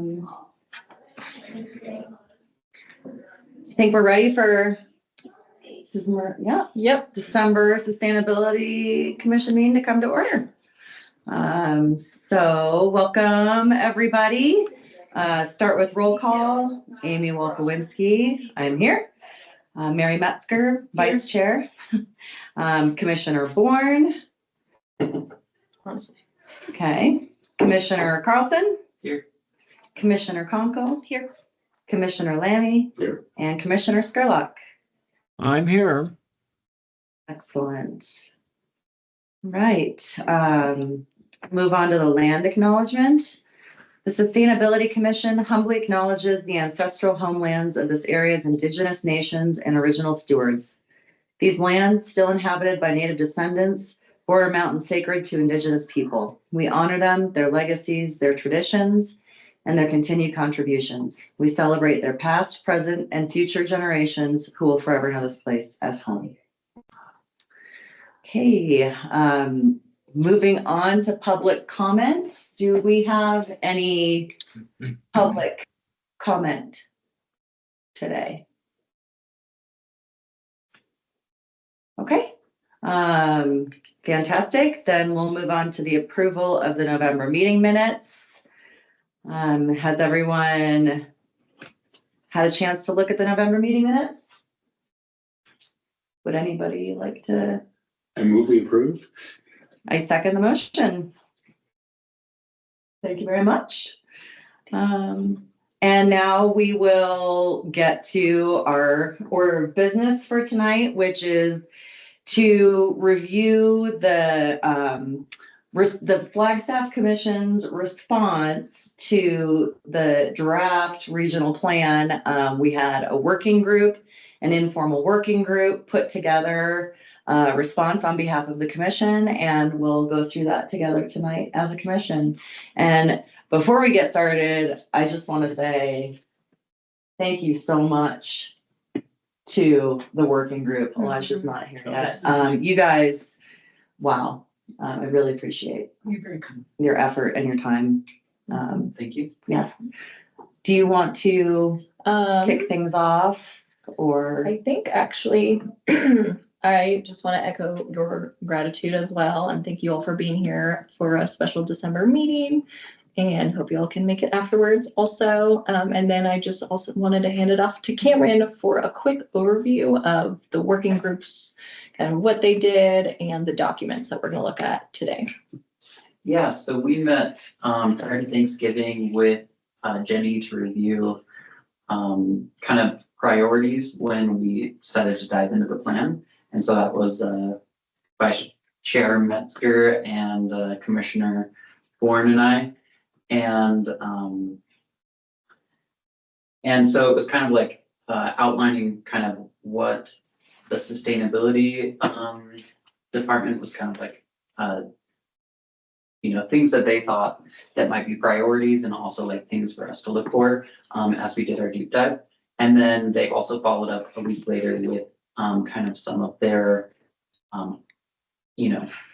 I think we're ready for December, December Sustainability Commission meeting to come to order. So welcome everybody. Start with roll call. Amy Wolkowinski, I'm here. Mary Metzger, Vice Chair. Commissioner Bourne. Okay. Commissioner Carlson. Here. Commissioner Conkle. Here. Commissioner Lammy. Here. And Commissioner Skurlock. I'm here. Excellent. Right. Move on to the land acknowledgement. The Sustainability Commission humbly acknowledges the ancestral homelands of this area's indigenous nations and original stewards. These lands, still inhabited by native descendants, border mountains sacred to indigenous people. We honor them, their legacies, their traditions, and their continued contributions. We celebrate their past, present, and future generations who will forever know this place as home. Okay, moving on to public comment. Do we have any public comment today? Okay, fantastic. Then we'll move on to the approval of the November meeting minutes. Has everyone had a chance to look at the November meeting minutes? Would anybody like to? I move we approve. I second the motion. Thank you very much. And now we will get to our order of business for tonight, which is to review the Flagstaff Commission's response to the draft regional plan. We had a working group, an informal working group put together a response on behalf of the commission, and we'll go through that together tonight as a commission. And before we get started, I just want to say thank you so much to the working group. Elisha's not here yet. You guys, wow. I really appreciate your effort and your time. Thank you. Yes. Do you want to kick things off, or? I think actually, I just want to echo your gratitude as well, and thank you all for being here for a special December meeting, and hope you all can make it afterwards also. And then I just also wanted to hand it off to Cameron for a quick overview of the working groups and what they did and the documents that we're going to look at today. Yeah, so we met prior to Thanksgiving with Jenny to review kind of priorities when we decided to dive into the plan. And so that was Vice Chair Metzger and Commissioner Bourne and I. And so it was kind of like outlining kind of what the sustainability department was kind of like, things that they thought that might be priorities, and also like things for us to look for as we did our deep dive. And then they also followed up a week later with kind of some of their,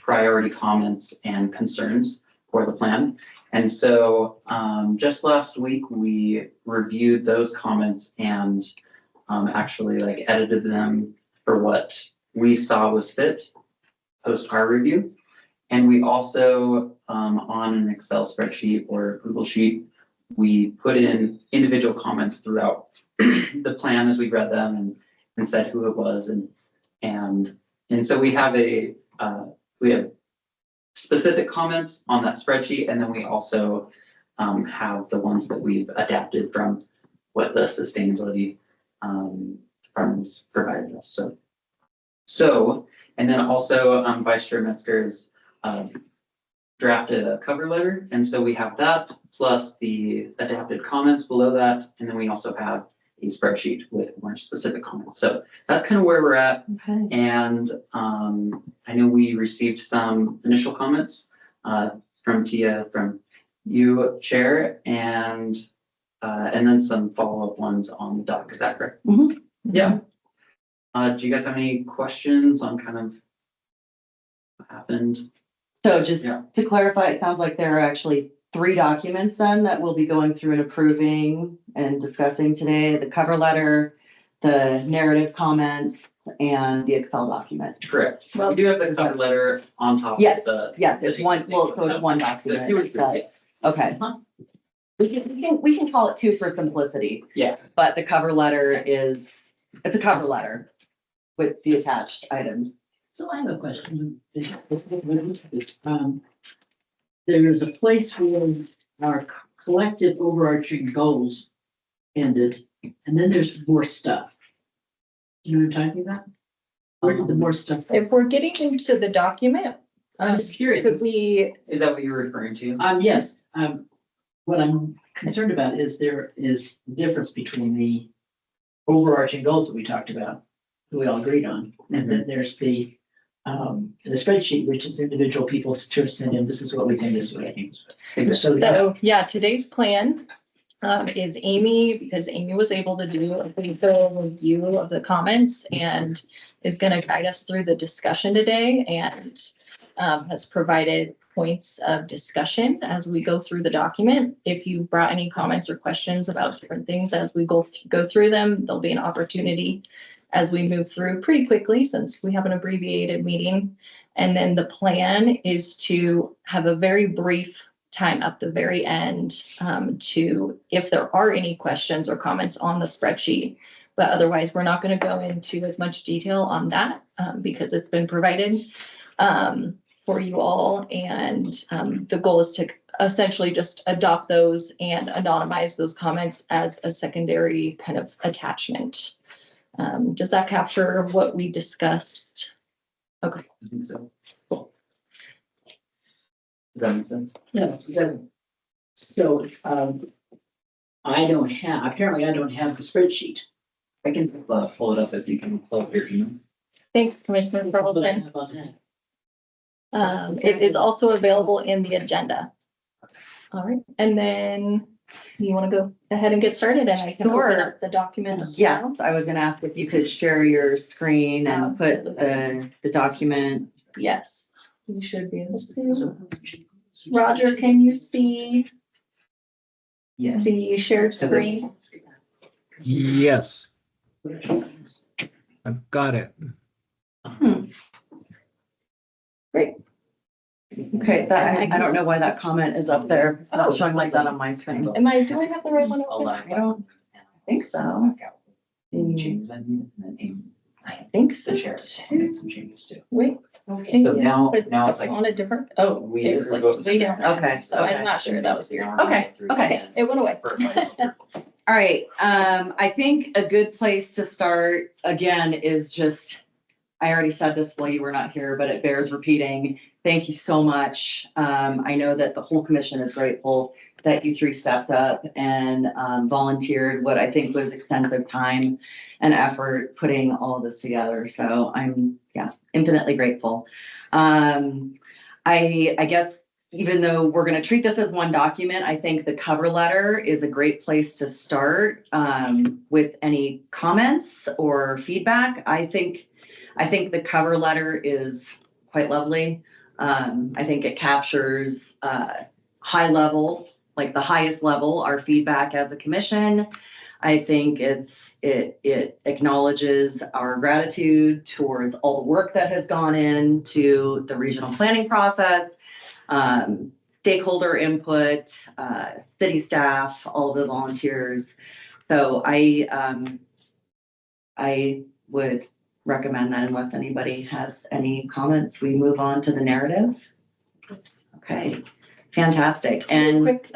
priority comments and concerns for the plan. And so just last week, we reviewed those comments and actually like edited them for what we saw was fit post our review. And we also, on an Excel spreadsheet or Google Sheet, we put in individual comments throughout the plan as we read them and said who it was. And so we have we have specific comments on that spreadsheet. And then we also have the ones that we've adapted from what the sustainability departments provided us. So, and then also Vice Chair Metzger's drafted a cover letter. And so we have that plus the adapted comments below that. And then we also have a spreadsheet with more specific comments. So that's kind of where we're at. Okay. And I know we received some initial comments from Tia, from you, Chair, and then some follow-up ones on the doc. Is that correct? Mm-hmm. Yeah. Do you guys have any questions on kind of what happened? So just to clarify, it sounds like there are actually three documents then that we'll be going through and approving and discussing today, the cover letter, the narrative comments, and the Excel document. Correct. Well, We do have the cover letter on top Yes, of the. Yes, it's one, well, so it's one The document. two or three, but- yes. Okay. We can call it two for simplicity, Yeah, but the cover letter it's a cover letter with the attached items. So I have a question. There's a place where our collective overarching goals ended, and then there's more stuff. You know what I'm talking about? Where did the more stuff? If we're getting into the document, I'm just curious. could we, is that what you're referring to? Yes, what I'm concerned about is there is the difference between the overarching goals that we talked about, that we all agreed on, and then there's the spreadsheet, which is individual people's to send in, this is what we think, this is what I think. So, so, yeah, today's plan is Amy, because Amy was able to do a pretty thorough review of the comments and is gonna guide us through the discussion today and has provided points of discussion as we go through the document. If you've brought any comments or questions about different things as we go through them, there'll be an opportunity as we move through pretty quickly since we have an abbreviated meeting. And then the plan is to have a very brief time at the very end to, if there are any questions or comments on the spreadsheet. But otherwise, we're not going to go into as much detail on that because it's been provided for you all. And the goal is to essentially just adopt those and anonymize those comments as a secondary kind of attachment. Does that capture what we discussed? Okay. I think so. Cool. Does that make sense? no, it doesn't. So, apparently I don't have the spreadsheet. I can pull it up if you can pull up your email. Thanks, Commissioner What do I Carlton. have on that? It is also available in the agenda. All right, and then you want to go ahead and get started and I can open Sure. up the document as Yeah, well? I was gonna ask if you could share your screen and put the document. Yes, you should be able to. Roger, can you see Yes. the shared screen? Yes, I've got it. Great. Okay, I don't know why that comment is up there. It's not showing like that on my screen. Do I have the right one open? I don't think so. Changes I made, and then Amy, I think so. the chair, made some changes too. Wait. Okay. So now it's like, On a different, oh, We it was like approved what was way there. down. Okay, So I'm okay. not sure that was your. Okay, okay. It went away. All right, I think a good place to start, again, is just, I already said this while you were not here, but it bears repeating. Thank you so much. I know that the whole commission is grateful that you three stepped up and volunteered what I think was extensive time and effort putting all of this together. So I'm, infinitely grateful. I guess even though we're gonna treat this as one document, I think the cover letter is a great place to start with any comments or feedback. I think the cover letter is quite lovely. I think it captures high level, like the highest level, our feedback as a commission. I think it acknowledges our gratitude towards all the work that has gone into the regional planning process, stakeholder input, city staff, all the volunteers. So I would recommend that unless anybody has any comments, we move on to the narrative. Okay, fantastic. And Quick,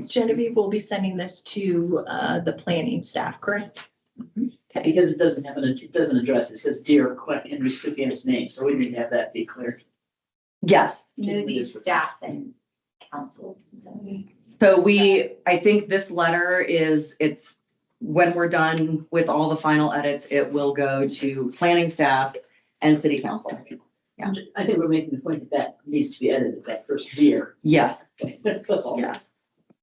Genevieve will be sending this to the planning staff, correct? Okay, Because it doesn't address, it says dear and recipient's name, so we need to have that be clear. yes, Maybe staff and council. so I think this letter it's when we're done with all the final edits, it will go to planning staff and city council. Yeah. I think we're making the point that needs to be edited, that first dear. Yes, That's all. yes.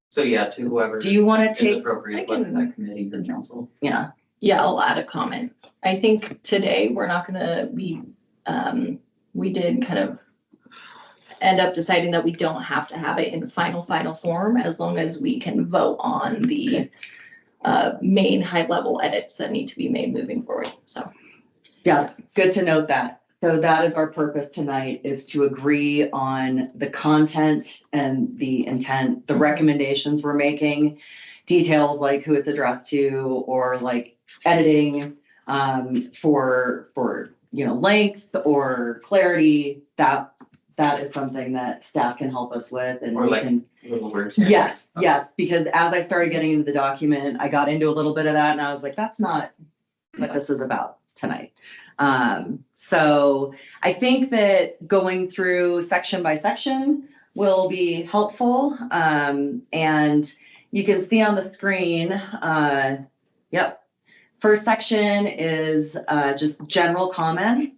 so yeah, to whoever Do you want to is take, appropriate, I whether can- that committee or council. yeah, yeah, I'll add a comment. I think today we're not gonna be, we did kind of end up deciding that we don't have to have it in final form, as long as we can vote on the main high level edits that need to be made moving forward, so. Yes, good to note that. So that is our purpose tonight, is to agree on the content and the intent, the recommendations we're making, details like who it's addressed to, or like editing for length or clarity. That is something that staff can help us with, and Or we like can. little words. Yes, yes, because as I started getting into the document, I got into a little bit of that, and I was like, that's not what this is about tonight. So I think that going through section by section will be helpful. And you can see on the screen, yep. First section is just general comment.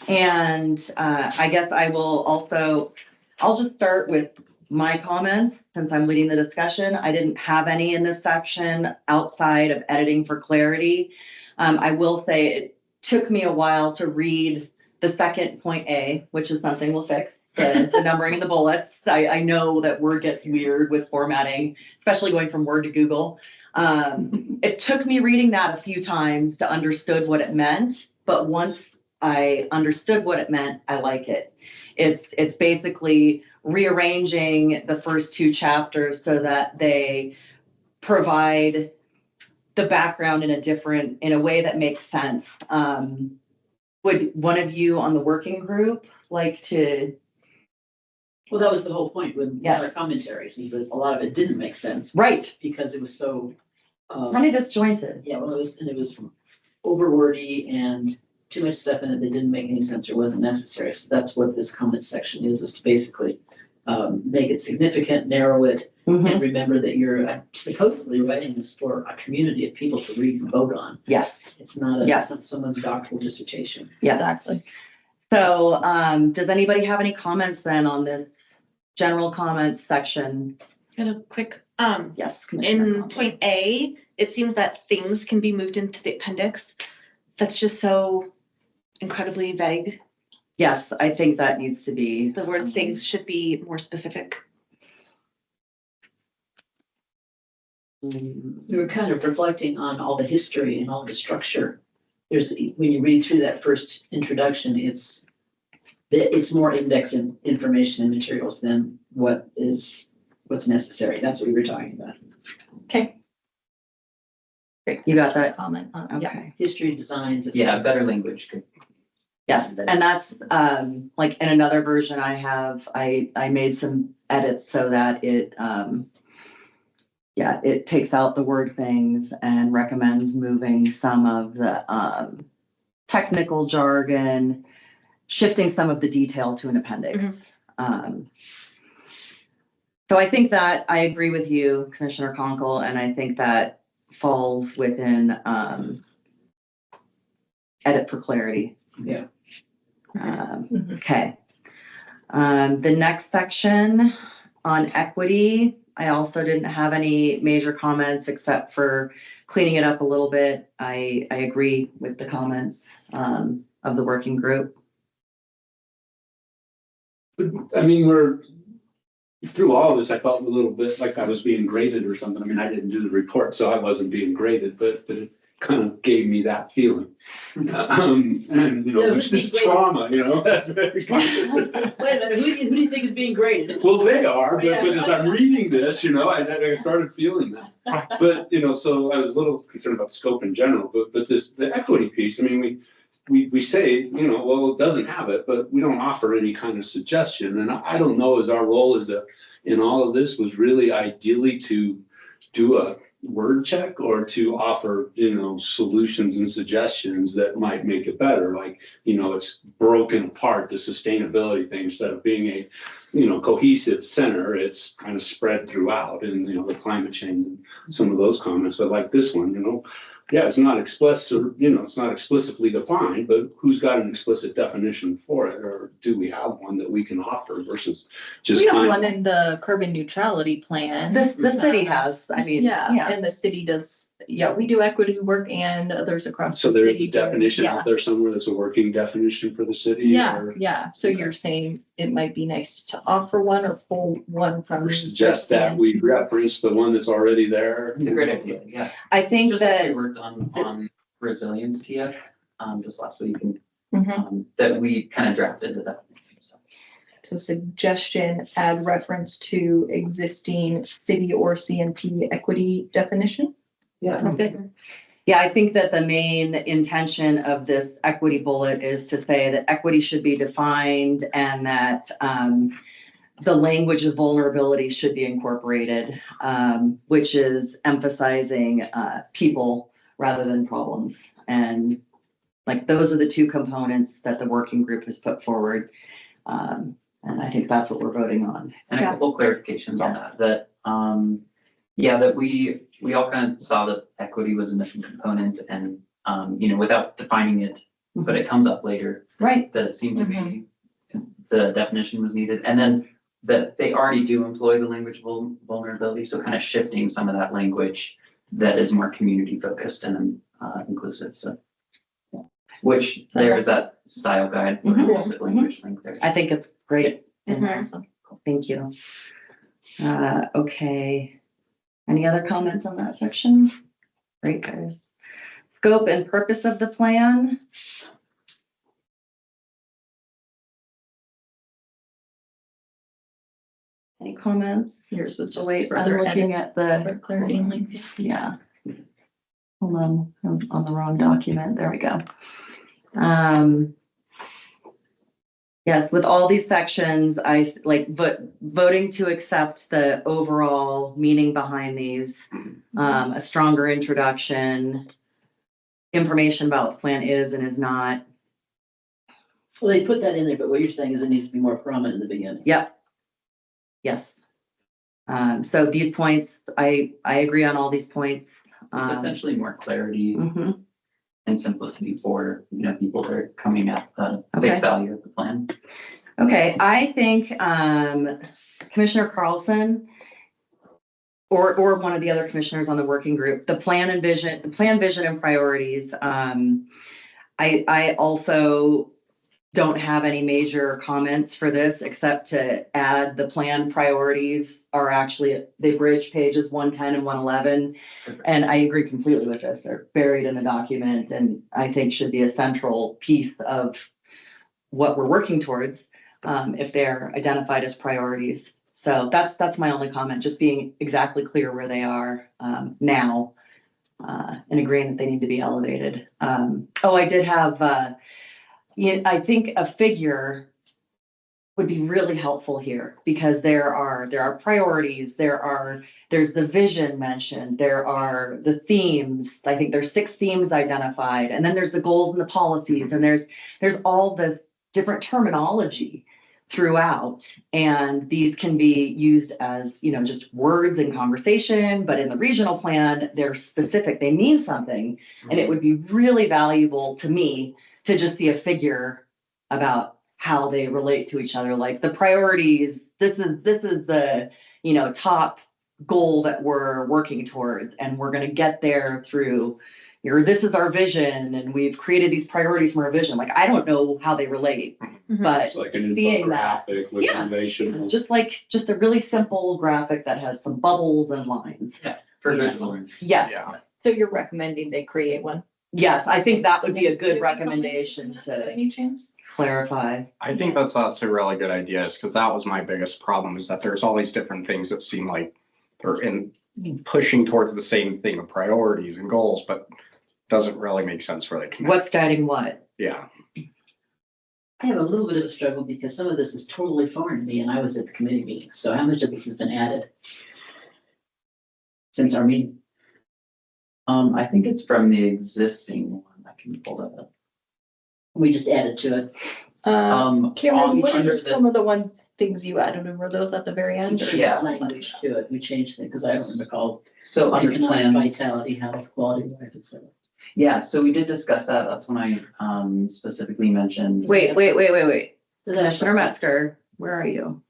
And I guess I'll just start with my comments since I'm leading the discussion. I didn't have any in this section outside of editing for clarity. I will say it took me a while to read the second point A, which is something we'll fix, the numbering of the bullets. I know that Word gets weird with formatting, especially going from Word to Google. It took me reading that a few times to understood what it meant, but once I understood what it meant, I like it. It's basically rearranging the first two chapters so that they provide the background in a way that makes sense. Would one of you on the working group like to? Well, that was the whole point with Yeah. our commentaries, is that a lot of it didn't make sense Right, because it was so. kind of disjointed. Yeah, well, it was over wordy and too much stuff in it that didn't make any sense or wasn't necessary. So that's what this comment section is to basically make it significant, narrow it, Mhm. and remember that you're supposedly writing this for a community of people to read and vote on. Yes, It's not Yes. it's not someone's doctoral dissertation. yeah. Exactly. So, does anybody have any comments then on this general comments section? Got a quick, Yes, Commissioner. in Conklin. point A, it seems that things can be moved into the appendix. That's just so incredibly vague. Yes, I think that needs to be. The word things should be more specific. We were kind of reflecting on all the history and all the structure. When you read through that first introduction, it's more index information and materials than what's necessary. That's what we were talking about. Okay. Great, you got that? Comment, yeah. Okay. History, designs. Yeah, better language could. Yes, and that's, like in another version I have, I made some edits so that it, it takes out the word things and recommends moving some of the, technical jargon, shifting some of the detail to an appendix. So I think that I agree with you, Commissioner Conkle, and I think that falls within, edit for clarity. Yeah. Okay. The next section on equity, I also didn't have any major comments except for cleaning it up a little bit. I agree with the comments of the working group. I mean, we're through all of this, I felt a little bit like I was being graded or something. I mean, I didn't do the report, so I wasn't being graded, but it kind of gave me that feeling. And, Yeah, which who's is being trauma, That's very Wait a minute, who do you think is being graded? Well, they are, but as I'm reading this, I started feeling that. But, so I was a little concerned about scope in general, but the equity piece, I mean, we say, well, it doesn't have it, but we don't offer any kind of suggestion. And I don't know, as our role in all of this was really ideally to do a word check or to offer, solutions and suggestions that might make it better. Like, it's broken apart, the sustainability thing, instead of being a, cohesive center, it's kind of spread throughout, and, the climate change and some of those comments, but like this one, yeah, it's not explicit, it's not explicitly defined, but who's got an explicit definition for it? Or do we have one that we can offer versus just We have kind one of? in the carbon neutrality plan. The city has, I mean, Yeah, and the city does, yeah, we do equity work and others across So the there's city. a do- definition yeah. out there somewhere that's a working definition for the city? Yeah, or- yeah. So you're saying it might be nice to offer one or pull one from. Or suggest that we reference the one that's already there? A great idea, yeah. I think Just like we that, worked on resilience TF, just last week, and, Mhm. that we kind of drafted to that. So, So suggestion, add reference to existing city or CNP equity definition. Yeah. Sounds good. yeah, I think that the main intention of this equity bullet is to say that equity should be defined and that, the language of vulnerability should be incorporated, which is emphasizing, people rather than problems. And like, those are the two components that the working group has put forward. And I think that's what we're voting on. And a Yeah. couple clarifications on that, yeah, that we all kind of saw that equity was a missing component and, without defining it, but it comes up later, Right. that it seemed to be, the definition was needed. And then that they already do employ the language of vulnerability, so kind of shifting some of that language that is more community focused and, inclusive, so. Yeah. Which there is that style guide, with Mhm, inclusive language link there. I think it's great. Awesome. Thank you. Okay. Any other comments on that section? Great, guys. Scope and purpose of the plan. Any comments? Yours was So just wait, I'm further looking edit at the, for clarity and length. yeah. Hold on, I'm on the wrong document. There we go. Yes, with all these sections, voting to accept the overall meaning behind these, a stronger introduction, information about what the plan is and is not. Well, they put that in there, but what you're saying is it needs to be more prominent in the beginning. Yep. Yes. So these points, I agree on all these points. Potentially more clarity Mhm. and simplicity for, people that are coming at the Okay. face value of the plan. Okay, I think, Commissioner Carlson or one of the other commissioners on the working group, the plan, vision and priorities. I also don't have any major comments for this except to add the plan priorities are actually, they bridge pages 110 and 111. And I agree completely with this. They're buried in the document and I think should be a central piece of what we're working towards, if they're identified as priorities. So that's my only comment, just being exactly clear where they are, now, and agreeing that they need to be elevated. I did have, I think a figure would be really helpful here because there are priorities, there's the vision mentioned, there are the themes. I think there's 6 themes identified, and then there's the goals and the policies, and there's all the different terminology throughout. And these can be used as, just words in conversation, but in the regional plan, they're specific, they mean something. And it would be really valuable to me to just see a figure about how they relate to each other, like the priorities, this is the, top goal that we're working towards, and we're gonna get there through, this is our vision, and we've created these priorities from our vision. Like, I don't know how they relate, but It's like an seeing that, infographic with Yeah. information. just a really simple graphic that has some bubbles and lines. For Yeah. visual. Yes, So you're recommending they create one? yes, I think that would be a good recommendation By to any chance? clarify. I think that's a really good idea, is because that was my biggest problem, is that there's all these different things that seem like they're pushing towards the same thing of priorities and goals, but doesn't really make sense for the connect. What's guiding what? Yeah, I have a little bit of a struggle because some of this is totally foreign to me and I was at the committee meeting. So how much of this has been added since our meeting? I think it's from the existing one. I can pull that up. We just added to it. Cameron, what under are the- some of the things you added? Were those at the very We end? changed Yeah. language to it. We changed it because I don't recall So under economic plan, vitality, health, quality of life, et cetera. yeah, so we did discuss that. That's when I specifically mentioned. Wait. Does that- Commissioner Metzger, where are you?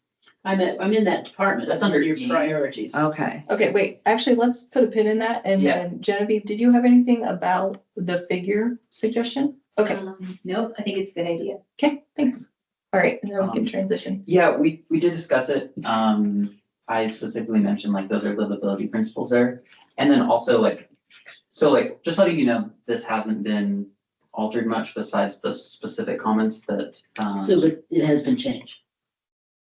I'm in that department. That's That's under under your E. priorities. Okay. Okay, wait, actually, let's put a pin in that. And Yeah. then Genevieve, did you have anything about the figure suggestion? Okay, Nope, I think it's a good idea. okay, thanks. All right, and then we can transition. Yeah, we did discuss it. I specifically mentioned like those are livability principles there. And then also like, so like, just letting you know, this hasn't been altered much besides the specific comments that, So, but it has been changed.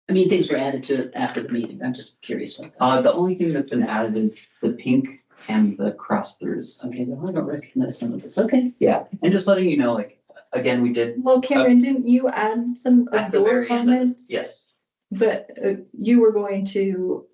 I mean, things were added to it after the meeting. I'm just curious about that. the only thing that's been added is the pink and the cross throughs. Okay, well, I don't recognize some of this. Okay. Yeah, and just letting you know, like, again, we did. Well, Cameron, didn't you add some At of the your very end of this- comments? Yes, But you were going to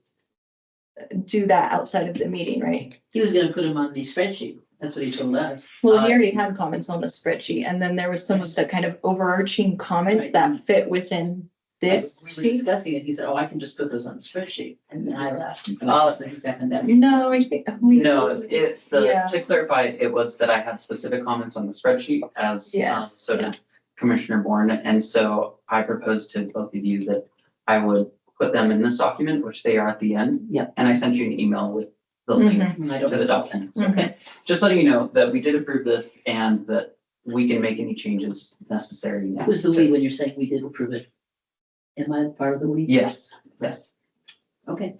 do that outside of the meeting, right? He was gonna put them on the spreadsheet. That's what he told us. Well, Uh, he already had comments on the spreadsheet, and then there was some of the kind of overarching comments Right. that fit within this We were sheet. discussing it. He said, oh, I can just put those on the spreadsheet. And then I left. And I was thinking that, and then- No, I think we. no, Yeah. to clarify, it was that I had specific comments on the spreadsheet as, Yes, so did Commissioner Bourne. And so I proposed to both of you that I would put them in this document, which they are at the end. Yep. And I sent you an email with the link I to don't the documents. Mhm. Just letting you know that we did approve this and that we can make any changes necessary now. Who's the we when you're saying we did approve it? Am I part of the we? Yes, yes. Okay.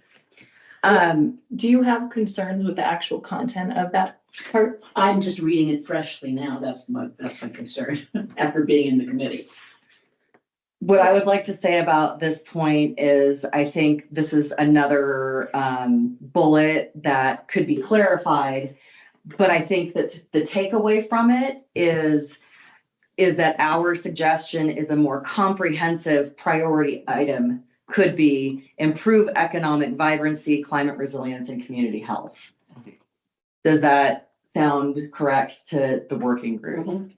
Do you have concerns with the actual content of that part? I'm just reading it freshly now. That's my concern after being in the committee. What I would like to say about this point is I think this is another bullet that could be clarified. But I think that the takeaway from it is that our suggestion is a more comprehensive priority item could be improve economic vibrancy, climate resilience, and community health. Does that sound correct to the working group?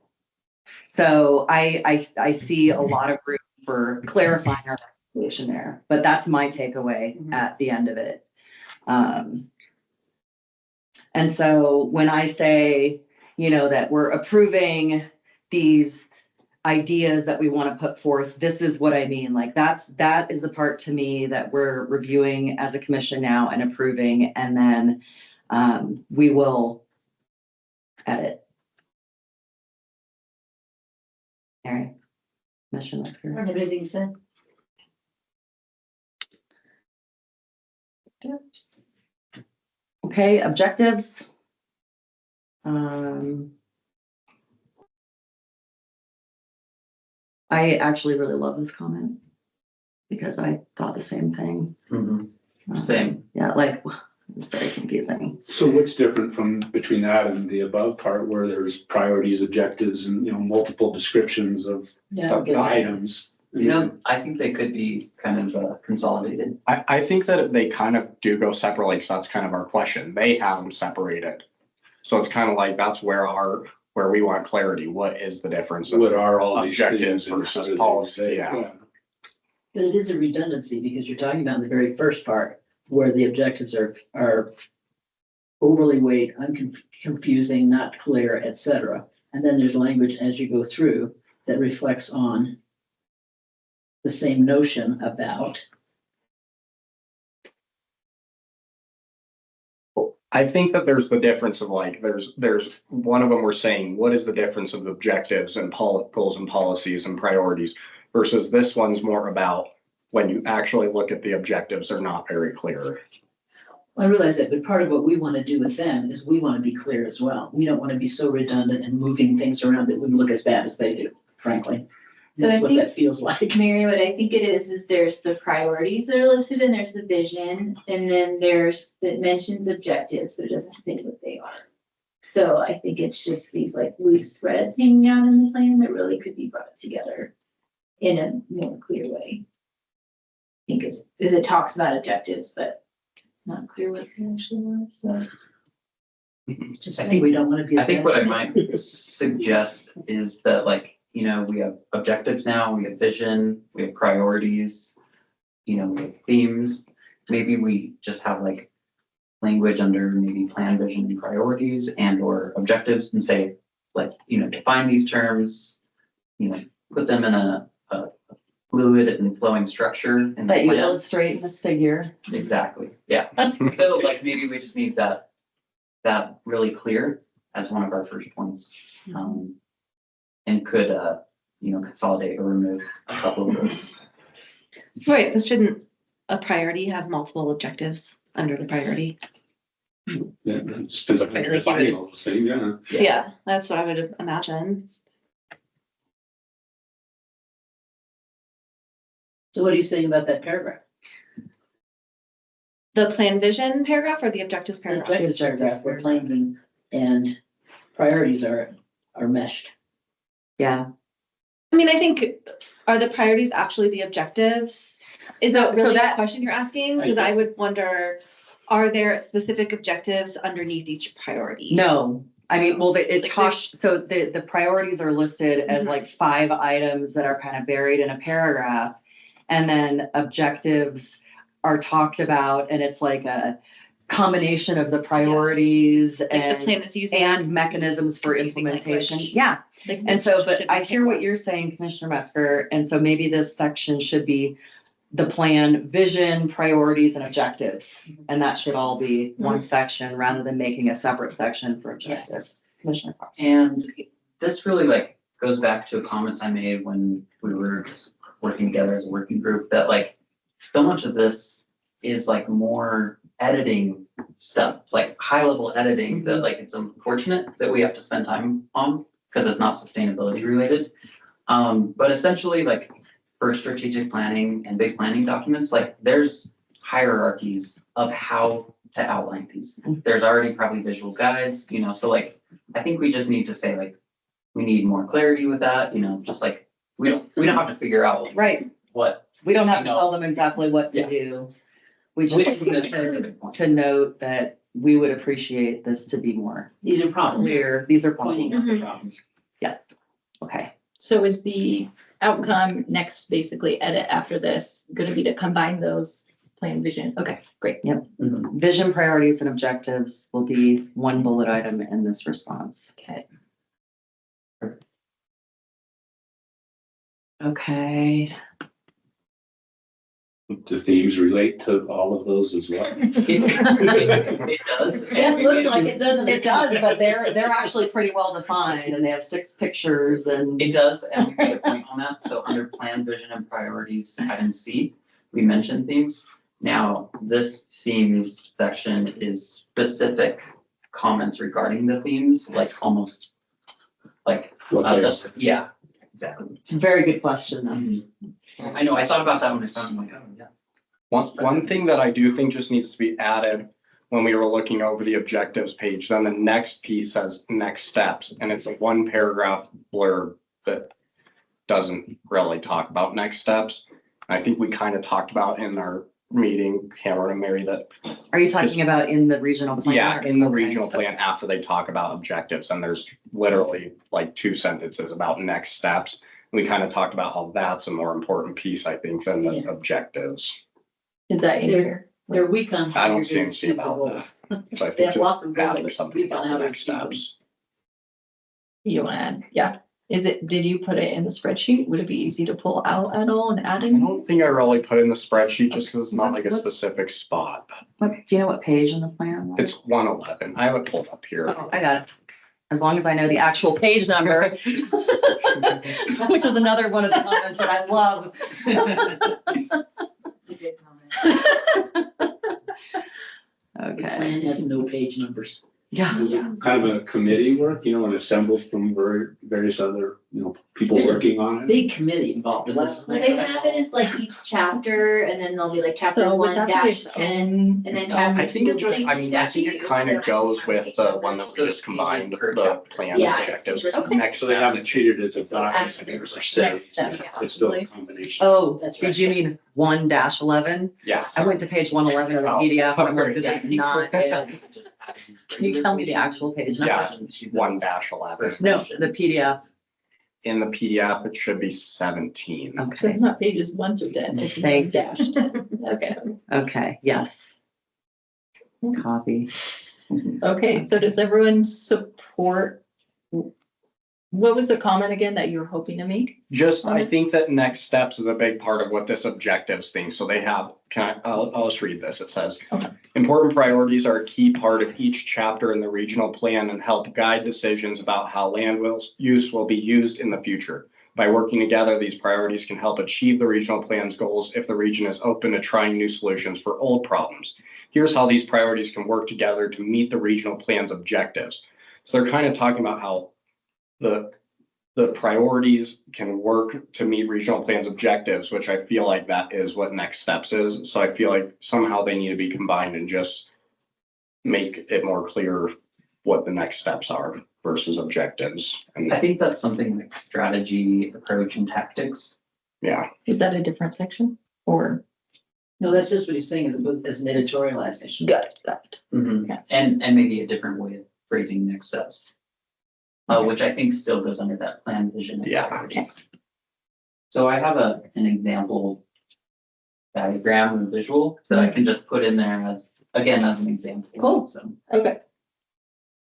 So I see a lot of room for clarifying our recommendation there, but that's my takeaway at the end of it. And so when I say, that we're approving these ideas that we want to put forth, this is what I mean. Like that is the part to me that we're reviewing as a commission now and approving, and then we will edit. All right. Mission, that's I good. don't have anything to say. Okay, objectives. I actually really love this comment because I thought the same thing. Same. Yeah, like, it's very confusing. So what's different from between that and the above part where there's priorities, objectives, and, multiple descriptions of Yeah. I'll get that. items? I think they could be kind of consolidated. I think that they kind of do go separately, because that's kind of our question. They have them separated. So it's kind of like, that's where we want clarity. What is the difference? of What are all these objectives things and versus how do they policy? say? Yeah. But it is a redundancy because you're talking about in the very first part where the objectives are overly vague, confusing, not clear, et cetera. And then there's language as you go through that reflects on the same notion about. I think that there's the difference of like, there's one of them we're saying, what is the difference of objectives and goals and policies and priorities versus this one's more about when you actually look at the objectives, they're not very clear. I realize that, but part of what we want to do with them is we want to be clear as well. We don't want to be so redundant and moving things around that we look as bad as they do, frankly. But I That's what think- that feels like. Mary, what I think it is there's the priorities that are listed and there's the vision, and then it mentions objectives, but it doesn't say what they are. So I think it's just these like loose threads hanging out in the plan that really could be brought together in a more clear way. I think is it talks about objectives, but it's not clear what they actually are, so. Just saying we don't want to be. I think what I might suggest is that like, we have objectives now, we have vision, we have priorities, we have themes. Maybe we just have like language under maybe plan, vision, and priorities and or objectives and say like, define these terms, put them in a fluid and flowing structure in the That you plan. illustrate in this figure. Exactly, yeah. So like maybe we just need that really clear as one of our first points. And could, consolidate or remove a couple of those. Right, but shouldn't a priority have multiple objectives under the priority? Yeah, it just depends on how Right, you're like you would- defining all those things, yeah. Yeah, that's what I would imagine. So what are you saying about that paragraph? The plan vision paragraph or the objectives The paragraph? objectives paragraph where plans and priorities are meshed. Yeah. I mean, I think, are the priorities actually the objectives? Is that So really the that- question you're asking? Because I would wonder, are there specific objectives underneath each priority? No, I mean, well, it Like talks, so the priorities are listed as Mhm. like 5 items that are kind of buried in a paragraph. And then objectives are talked about, and it's like a combination of the priorities Like the and plan is using. and mechanisms for confusing implementation. language. Yeah, like, and so, which but should I we hear pick what one? you're saying, Commissioner Metzger, and so maybe this section should be the plan, vision, priorities, and objectives. And that should all be one section rather than making a separate section for objectives. Commissioner Fox. And this really like goes back to comments I made when we were just working together as a working group, that like so much of this is like more editing stuff, like high level editing, that like it's unfortunate that we have to spend time on because it's not sustainability related. But essentially like for strategic planning and big planning documents, like there's hierarchies of how to outline these. There's already probably visual guides, so like, I think we just need to say like, we need more clarity with that, just like, we don't have to figure out like Right, what. we don't have to No. tell them exactly what to Yeah. do. We just we- need to note that we would appreciate this to be more These are problems. clear. These are Pointing problems. out the problems. Okay. So is the outcome next basically edit after this gonna be to combine those plan vision? Okay, great. Vision, priorities, and objectives will be one bullet item in this response. Okay. Okay. The themes relate to all of those as well. It does. It looks like it doesn't. It does, but they're actually pretty well defined and they have 6 pictures and. It does, and we made a point on that, so under plan, vision, and priorities, item C, we mentioned themes. Now, this themes section is specific comments regarding the themes, like almost, like, yeah, exactly. It's a very good question though. I know, I thought about that when I saw it, I'm like, oh, yeah. One thing that I do think just needs to be added when we were looking over the objectives page, then the next piece says next steps, and it's a 1 paragraph blurb that doesn't really talk about next steps. I think we kind of talked about in our meeting, Cameron and Mary, that, Are you talking about in the regional plan? yeah, in the Okay. regional plan after they talk about objectives, and there's literally like 2 sentences about next steps. We kind of talked about how that's a more important piece, I think, than the Yeah. objectives. Is that in here? They're weak on. how I don't you're see gonna anything achieve the about goals. So I They think have lots of just goals, adding but something weak on about how the to next achieve them. steps. You wanna add? Yeah. Did you put it in the spreadsheet? Would it be easy to pull out at all and add I in? don't think I really put in the spreadsheet just because it's not like a specific spot. What, do you know what page in the plan? It's 111. I have it pulled up here. Oh, I got it. As long as I know the actual page number. Which is another one of the comments that I love. You did comment. The Okay, plan has no page numbers. yeah. Kind of a committee work, and assembled from various other, people There's a working on it. Big committee involved with this. Well, they have it as like each chapter, and then there'll be like chapter So would 1 that be dash its 10, own? and then I chapter. think it 2 just, I mean, I think it kind of goes with the one that we just combined, the plan Yeah. objectives. Okay. Next, So they haven't treated it as a document per se. Next step, It's still a possibly. combination. Oh, That's did right. you mean 1-11? yeah. I went to page 111 of the Oh, PDF. and I'm like, okay. this Yeah, I is think not for- it. Can you tell me the actual page number? Yeah, 1-11. No, the PDF. In the PDF, it should be 17. So Okay, it's not pages 1 through 10, it's Thank you. dash 10. Okay. okay, yes. Copy. Okay, so does everyone support What was the comment again that you were hoping to make? Just, I think that next steps is a big part of what this objectives thing, so they have, I'll just read this, it says. Okay. Important priorities are a key part of each chapter in the regional plan and help guide decisions about how use will be used in the future. By working together, these priorities can help achieve the regional plan's goals if the region is open to trying new solutions for old problems. Here's how these priorities can work together to meet the regional plan's objectives. So they're kind of talking about how the priorities can work to meet regional plan's objectives, which I feel like that is what next steps is. So I feel like somehow they need to be combined and just make it more clear what the next steps are versus objectives. And I think that's something like strategy, approach, and tactics. yeah, Is that a different section or? No, that's just what he's saying is an editorialization. Got it. Mhm. And maybe a different way of phrasing next steps. Which I think still goes under that plan, vision. And Yeah. priorities. So I have an example diagram or visual that I can just put in there as, again, as an example. Cool. So, Okay.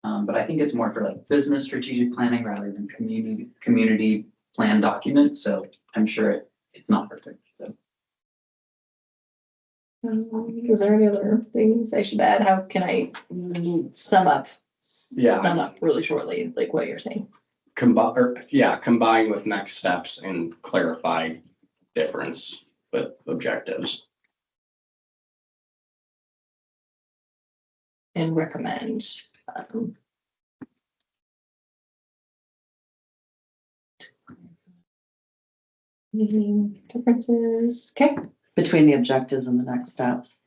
but I think it's more for like business strategic planning rather than community plan document. So I'm sure it's not perfect. So. Is there any other things I should add? How can I sum up really shortly, like what you're saying? combine with next steps and clarify difference with objectives. And recommend. Differences, okay. Between the objectives and the next steps.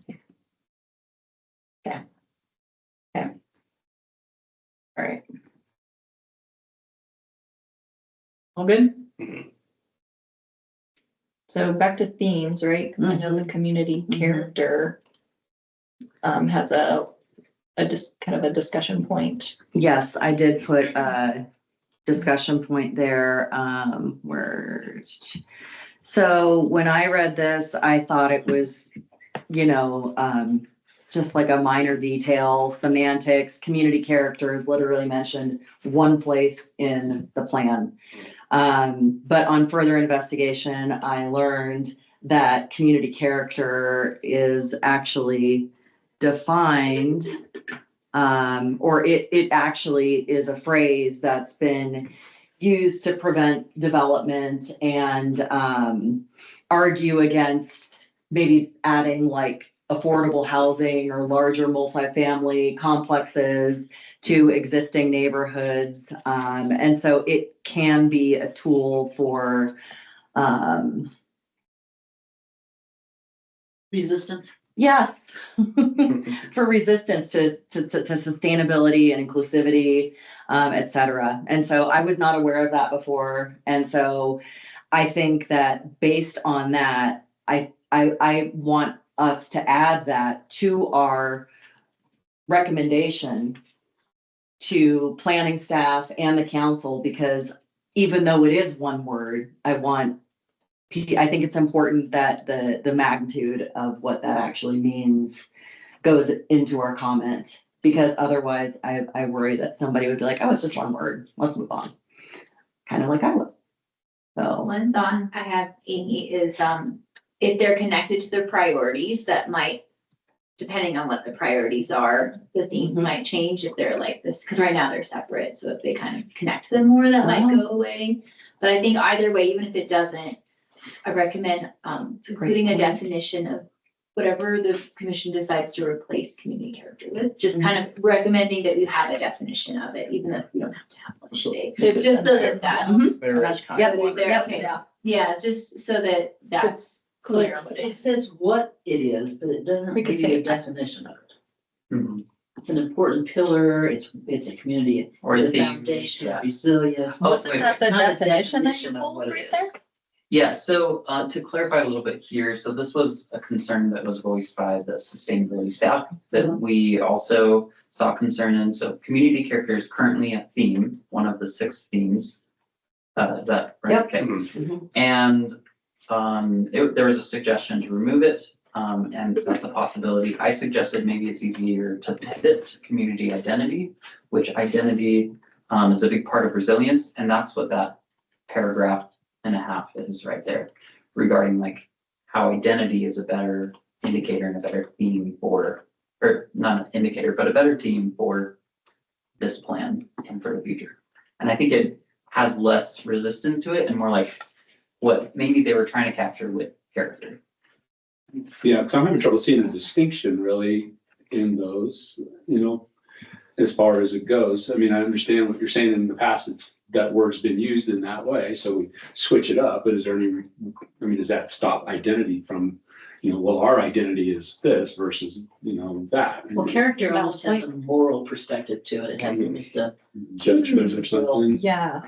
All right. All good? Mhm. So back to themes, right? 'Cause I know the community character has a kind of a discussion point. Yes, I did put a discussion point there, so when I read this, I thought it was, just like a minor detail, semantics, community characters literally mentioned one place in the plan. But on further investigation, I learned that community character is actually defined, or it actually is a phrase that's been used to prevent development and argue against maybe adding like affordable housing or larger multifamily complexes to existing neighborhoods. And so it can be a tool for Resistance. yes, for resistance to sustainability and inclusivity, et cetera. And so I was not aware of that before. And so I think that based on that, I want us to add that to our recommendation to planning staff and the council, because even though it is one word, I think it's important that the magnitude of what that actually means goes into our comment, because otherwise I worry that somebody would be like, oh, it's just one word, let's move on. Kind of like I was. So One thought I have, Amy, is if they're connected to the priorities, that might, depending on what the priorities are, the themes Mhm. might change if they're like this, because right now they're separate. So if they kind of connect them more, that might go away. But I think either way, even if it doesn't, I recommend including a point. definition of whatever the commission decides to replace community character with, just kind of recommending that you have a definition of it, even if you don't have to have one So- today. It Just so that There is kind Yep. of one. there, okay. Yeah, just so that that's clear. But it says what it is, but it doesn't We could give say you a it. definition of it. Mhm. It's an important pillar, it's a community, Or it's a themes, foundation yeah. of resilience. Wasn't wait, that the Not a definition that you definition of pulled what it right is. there? Yeah, so to clarify a little bit here, so this was a concern that was voiced by the sustainability staff that we also saw concern in. So community character is currently a theme, one of the 6 themes. Is that right? Yep. Okay. Mhm. And there was a suggestion to remove it, and that's a possibility. I suggested maybe it's easier to pivot to community identity, which identity is a big part of resilience, and that's what that paragraph and a half is right there regarding like how identity is a better indicator and a better theme for, or not an indicator, but a better theme for this plan and for the future. And I think it has less resistance to it and more like what maybe they were trying to capture with character. Yeah, because I'm having trouble seeing a distinction really in those, as far as it goes. I mean, I understand what you're saying in the past, that word's been used in that way, so we switch it up, but is there any, does that stop identity from, well, our identity is this versus, that? Well, character almost has a moral perspective to it. It has almost a, Judgment or something. Yeah,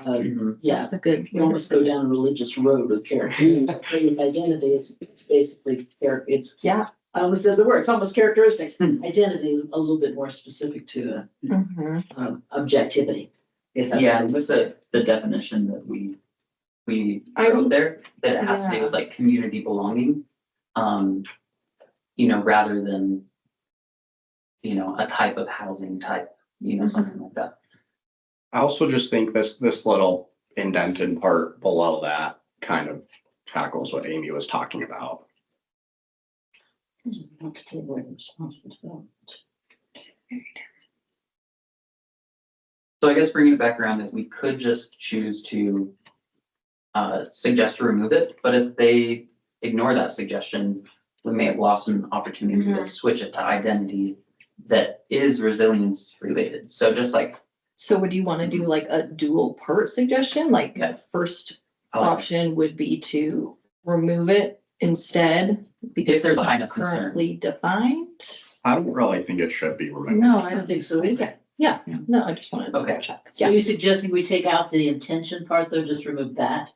yeah, that's a good. you almost go down a religious road with character. But with identity, it's basically character, Yeah. I almost said the word, it's almost characteristic. Identity is a little bit more specific to Mhm. Objectivity. Yes, that's Yeah, what with the definition that we I wrote would- there, that it has to do yeah. with like community belonging. Rather than, a type of housing type, something like that. I also just think this little indented part below that kind of tackles what Amy was talking about. Not to take away from responsible development. So I guess bringing it back around, that we could just choose to suggest to remove it, but if they ignore that suggestion, we may have lost an opportunity to switch it to identity that is resilience related. So just like, So would you want to do like a dual part suggestion? Like Yes. first I like option would be to remove it instead because If there's it's a high not enough concern. currently defined. I don't really think it should be removed. No, I don't think so either. No, I just wanted to Okay. check. So Yeah. you're suggesting we take out the intention part though, just remove that?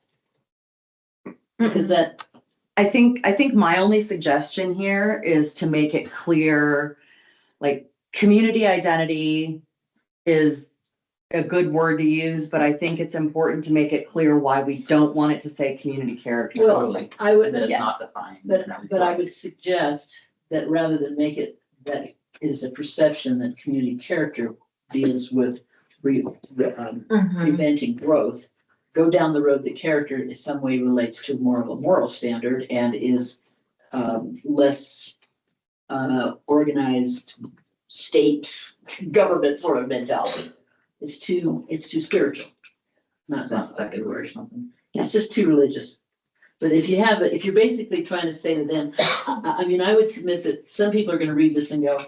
Because that, I think my only suggestion here is to make it clear, like, community identity is a good word to use, but I think it's important to make it clear why we don't want it to say community character. Well, totally, I would, and that it's yeah, not defined. but I would suggest that rather than make it, that it is a perception that community character deals with Mhm. preventing growth, go down the road that character in some way relates to more of a moral standard and is less organized state government sort of mentality. It's too spiritual. It's not secular or something. It's just too religious. But if you have it, if you're basically trying to say to them, I would submit that some people are gonna read this and go,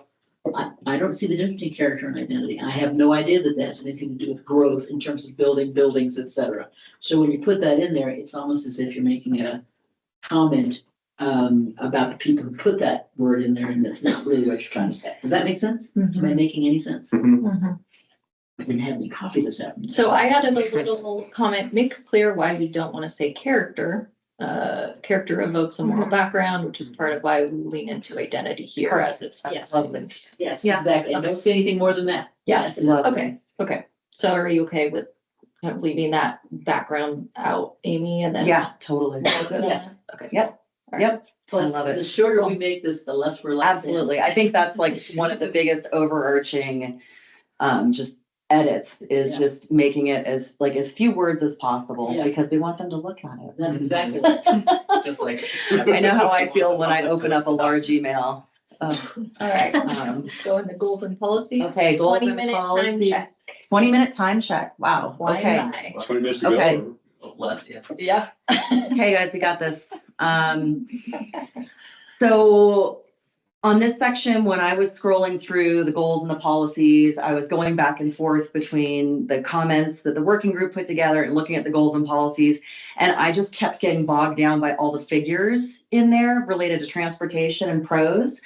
I don't see the difference between character and identity. I have no idea that that's anything to do with growth in terms of building buildings, et cetera. So when you put that in there, it's almost as if you're making a comment about the people who put that word in there, and that's not really what you're trying to say. Does that make sense? Am I Mhm. making any sense? Mhm. I didn't have any coffee this afternoon. So I added a little comment, make clear why we don't want to say character. Character evokes a moral background, which is part of why we lean into identity here as it's. Yes. Lovely. Yes, Yeah. exactly. And don't say anything more than that. Yeah. That's enough. Okay. So are you okay with kind of leaving that background out, Amy, and then? Yeah, totally. All good on Yes. that? Okay. Yep. Yep. Plus, I love it. the shorter we make this, the less we're like. Absolutely. I think that's like one of the biggest overarching, just edits is Yeah. just making it as few words as possible Yeah. because we want them to look at it. That's exactly right. Just like. I know how I feel when I open up a large email. All right. Um, Go into goals and policies. Okay, goals and 20-minute time policies. check. 20-minute time check. Wow. Flying Okay. by. 20 minutes to go. Okay. Left, yeah. Yeah. Okay, guys, we got this. So on this section, when I was scrolling through the goals and the policies, I was going back and forth between the comments that the working group put together and looking at the goals and policies. And I just kept getting bogged down by all the figures in there related to transportation and pros.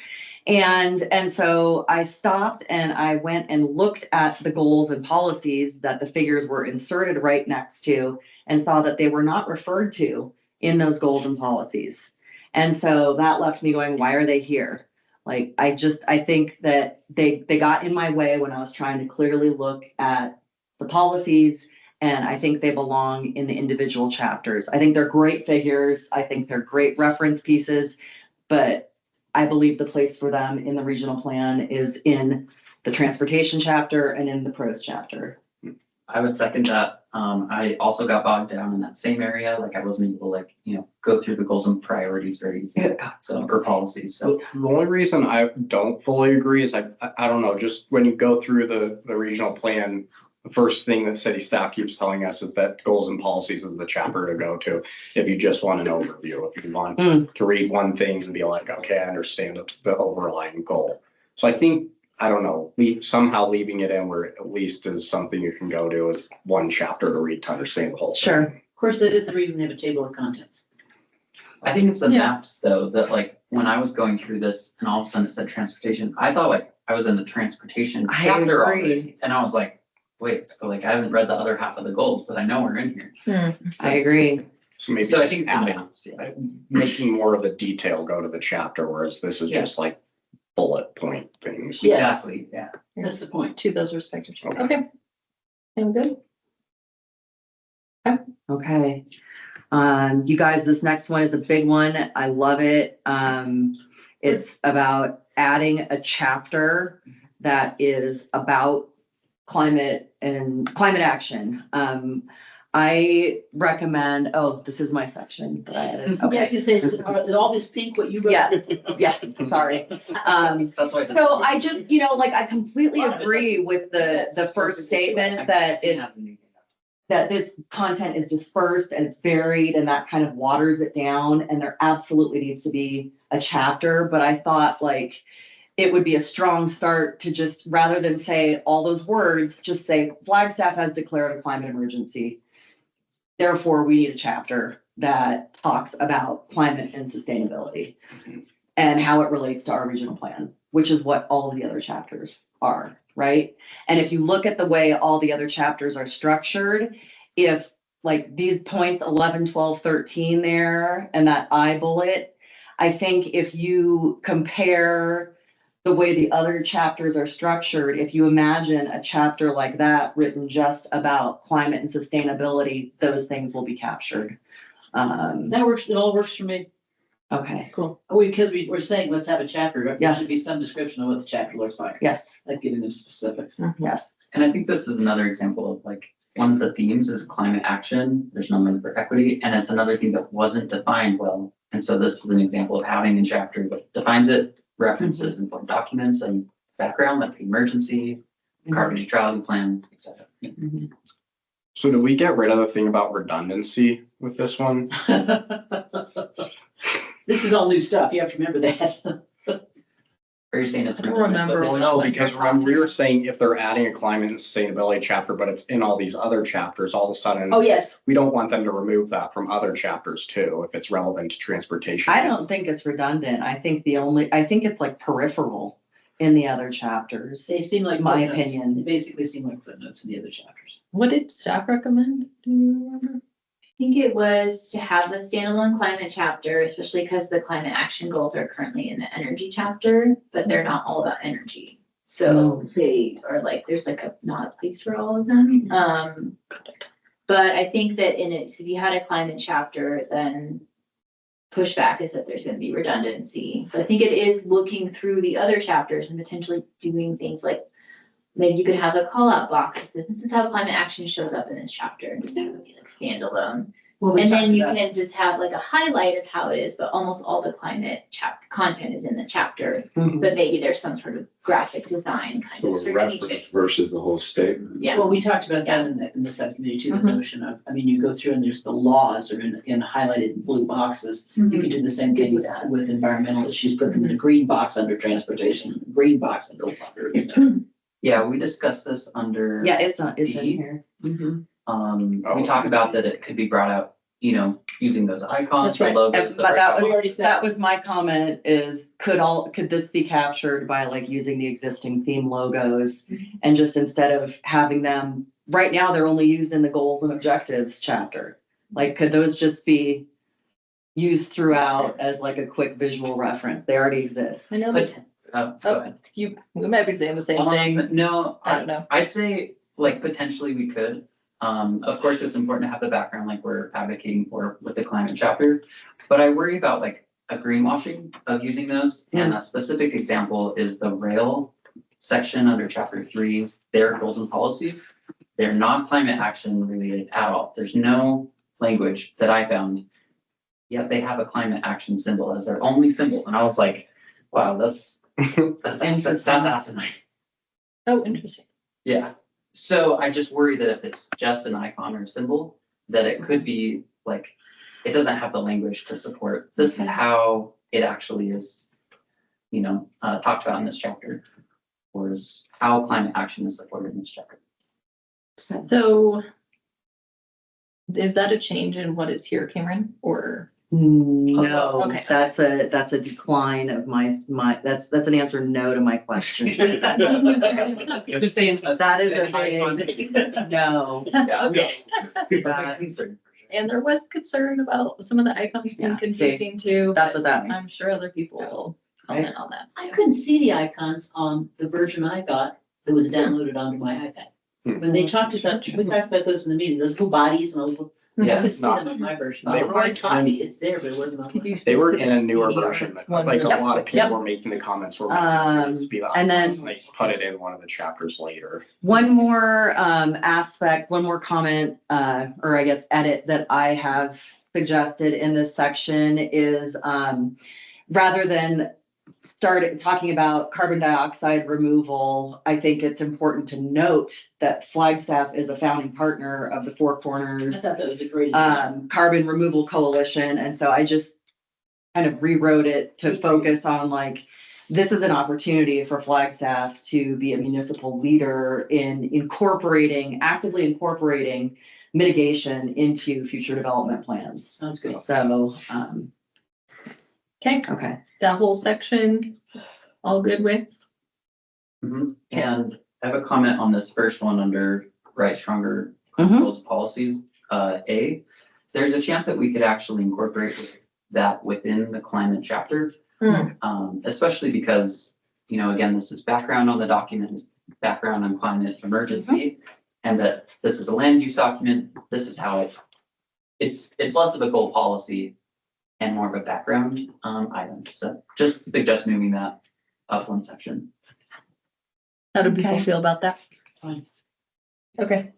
And so I stopped and I went and looked at the goals and policies that the figures were inserted right next to and saw that they were not referred to in those goals and policies. And so that left me going, why are they here? Like, I think that they got in my way when I was trying to clearly look at the policies, and I think they belong in the individual chapters. I think they're great figures. I think they're great reference pieces, but I believe the place for them in the regional plan is in the transportation chapter and in the pros chapter. I would second that. I also got bogged down in that same area, like I wasn't able to like, go through the goals and priorities very easily, so, or policies, so. The only reason I don't fully agree is I don't know, just when you go through the regional plan, the first thing that city staff keeps telling us is that goals and policies is the chapter to go to. If you just want an overview, if you want to read one thing and be like, okay, I understand the overlying goal. So I think, I don't know, somehow leaving it in where at least is something you can go to as one chapter to read to understand the whole thing. Sure. Of course, that is the reason they have a table of contents. I think it's the Yeah. maps though, that like, when I was going through this and all of a sudden it said transportation, I thought like I was in the transportation I chapter agree. already. And I was like, wait, so like I haven't read the other half of the goals that I know are in here. I agree. So maybe So I just think it's the adding, maps, yeah. making more of the detail go to the chapter, whereas this is Yeah. just like bullet point things. Yes. Exactly, yeah. That's the point. To those respective chapters. Okay. Okay. Sound good? Okay. You guys, this next one is a big one. I love it. It's about adding a chapter that is about climate and climate action. I recommend, oh, this is my section that I added. Okay. Yes, it says, are all this pink what you wrote? Yeah, yeah, sorry. That's why I said. So I just, like, I completely agree with the first statement that that this content is dispersed and it's buried and that kind of waters it down, and there absolutely needs to be a chapter, but I thought like it would be a strong start to just, rather than say all those words, just say Flagstaff has declared a climate emergency. Therefore, we need a chapter that talks about climate and sustainability and how it relates to our regional plan, which is what all of the other chapters are, right? And if you look at the way all the other chapters are structured, if like these points 11, 12, 13 there, and that I bullet, I think if you compare the way the other chapters are structured, if you imagine a chapter like that written just about climate and sustainability, those things will be captured. That works, it all works for me. Okay, Cool. Because we're saying, let's have a chapter, but Yeah. there should be some description of what the chapter looks like, yes, like giving them specifics. yes, And I think this is another example of like, one of the themes is climate action, there's no money for equity, and it's another thing that wasn't defined well. And so this is an example of having a chapter that defines it, references important documents and background, like the emergency, carbon neutrality plan, et cetera. Mhm. So do we get rid of the thing about redundancy with this one? This is all new stuff. You have to remember that. Are you saying it's? I don't remember. Well, no, because remember, we were saying if they're adding a climate and sustainability chapter, but it's in all these other chapters, all of a sudden, Oh, yes. we don't want them to remove that from other chapters too, if it's relevant to transportation. I don't think it's redundant. I think it's like peripheral in the other chapters. They seem like My footnotes. opinion. They basically seem like footnotes in the other chapters. What did staff recommend? Do you remember? I think it was to have the standalone climate chapter, especially because the climate action goals are currently in the energy chapter, but they're not all about energy. So they are like, there's like not a place for all of them. But I think that if you had a climate chapter, then pushback is that there's gonna be redundancy. So I think it is looking through the other chapters and potentially doing things like, maybe you could have a call out box. This is how climate action shows up in this chapter. And that would be like standalone. Well, we And talked then you about- can just have like a highlight of how it is, but almost all the climate content is in the chapter. Mhm. But maybe there's some sort of graphic design kind So of a reference strategic. versus the whole statement. Yeah. Well, we talked about that in the subcommittee too, the Mhm. notion of, I mean, you go through and there's the laws are in highlighted blue boxes. You Mhm. can do the same thing with environmental issues, put them in a green box under transportation, green box under water. Yeah, we discussed this under. Yeah, it's in D. here. Mhm. We talked about that it could be brought out, using those icons, That's the right. logos. But that We already was, said- that was my comment is, could this be captured by like using the existing theme logos? And just instead of having them, right now, they're only used in the goals and objectives chapter. Like, could those just be used throughout as like a quick visual reference? They already exist. I know, But, go ahead. we might be saying the same thing. No, I don't know. I'd say like potentially we could. Of course, it's important to have the background like we're advocating for with the climate chapter. But I worry about like a greenwashing of using those. And a specific example is the rail section under chapter 3, their goals and policies. They're not climate action related at all. There's no language that I found. Yet they have a climate action symbol as their only symbol. And I was like, wow, that's asinine. Oh, interesting. Yeah. So I just worry that if it's just an icon or symbol, that it could be like, it doesn't have the language to support. This is how it actually is, talked about in this chapter. Or is how climate action is supported in this chapter. So is that a change in what is here, Cameron, or? No, Okay. that's a decline of that's an answer no to my question. You're just saying That is a big, no. Yeah. Okay. That- And there was concern about some of the icons being Yeah, see, confusing too. That's what that I'm means. sure other people will comment on that. I couldn't see the icons on the version I got that was downloaded onto my iPad. When they talked about, we talked about those in the meeting, those little bodies and all those little. I Yeah, couldn't see them in my version. They The were hard like- copy, it's there, but it wasn't on. Could you They were speak in to a the newer PDF version, but one? like a Yep. lot of people were making the comments were. Be the And then- icons, and they put it in one of the chapters later. One more aspect, one more comment, or I guess edit that I have suggested in this section is rather than start talking about carbon dioxide removal, I think it's important to note that Flagstaff is a founding partner of the Four I Corners thought that was a great. idea. Carbon Removal Coalition. And so I just kind of rewrote it to focus on like, this is an opportunity for Flagstaff to be a municipal leader in actively incorporating mitigation into future development plans. Sounds good. So, Okay, okay. that whole section, all good with? Mhm. And I have a comment on this first one under Right Stronger Mhm. Goals Policies. There's a chance that we could actually incorporate that within the climate chapter. Especially because, again, this is background on the document, background on climate emergency. And that this is a land use document. This is how it's less of a goal policy and more of a background item. So just suggest moving that up one section. How do people Okay. feel about that? Fine. Okay.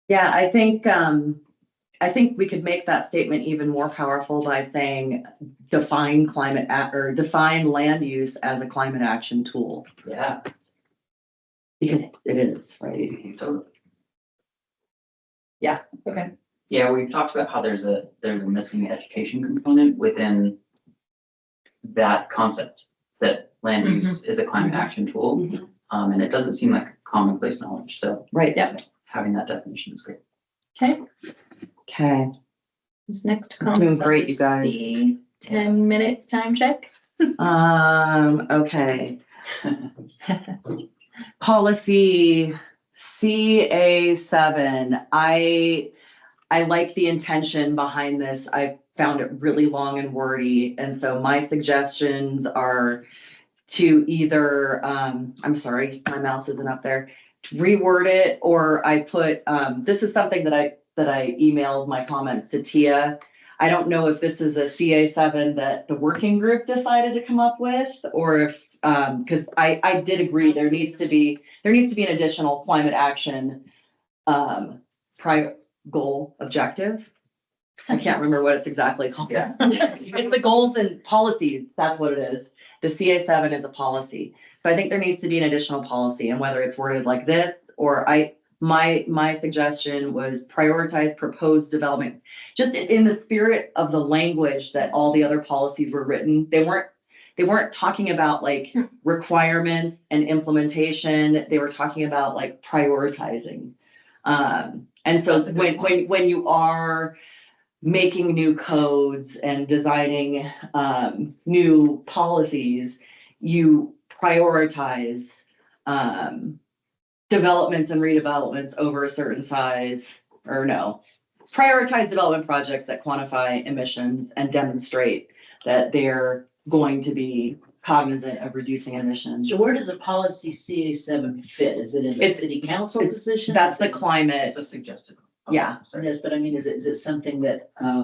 Yeah, I think we could make that statement even more powerful by saying define define land use as a climate action tool, Yeah. because it is, right? Totally. Okay. Yeah, we've talked about how there's a missing education component within that concept, that land use is a climate action tool. Mhm. And it doesn't seem like commonplace knowledge, so Right. Yep. having that definition is great. Okay, Okay. this next Doing comment. great, you guys. 10-minute time check. Okay. Policy CA7. I like the intention behind this. I found it really long and wordy. And so my suggestions are to either, I'm sorry, my mouse isn't up there, to reword it, or I put, this is something that I emailed my comments to Tia. I don't know if this is a CA7 that the working group decided to come up with, or if, because I did agree, there needs to be an additional climate action goal objective. I can't remember what it's exactly called. Yeah. It's the goals and policies, that's what it is. The CA7 is a policy. So I think there needs to be an additional policy, and whether it's worded like this, or my suggestion was prioritize proposed development. Just in the spirit of the language that all the other policies were written, they weren't talking about like requirements and implementation. They were talking about like prioritizing. And so That's a good when you are making new codes and designing new policies, you prioritize developments and redevelopments over a certain size, or no. Prioritize development projects that quantify emissions and demonstrate that they're going to be cognizant of reducing emissions. So where does the policy CA7 fit? Is it in the It's- city council it's- position? That's the climate, It's a suggested. Yeah. Sorry. Yes, but I mean, is it something that, I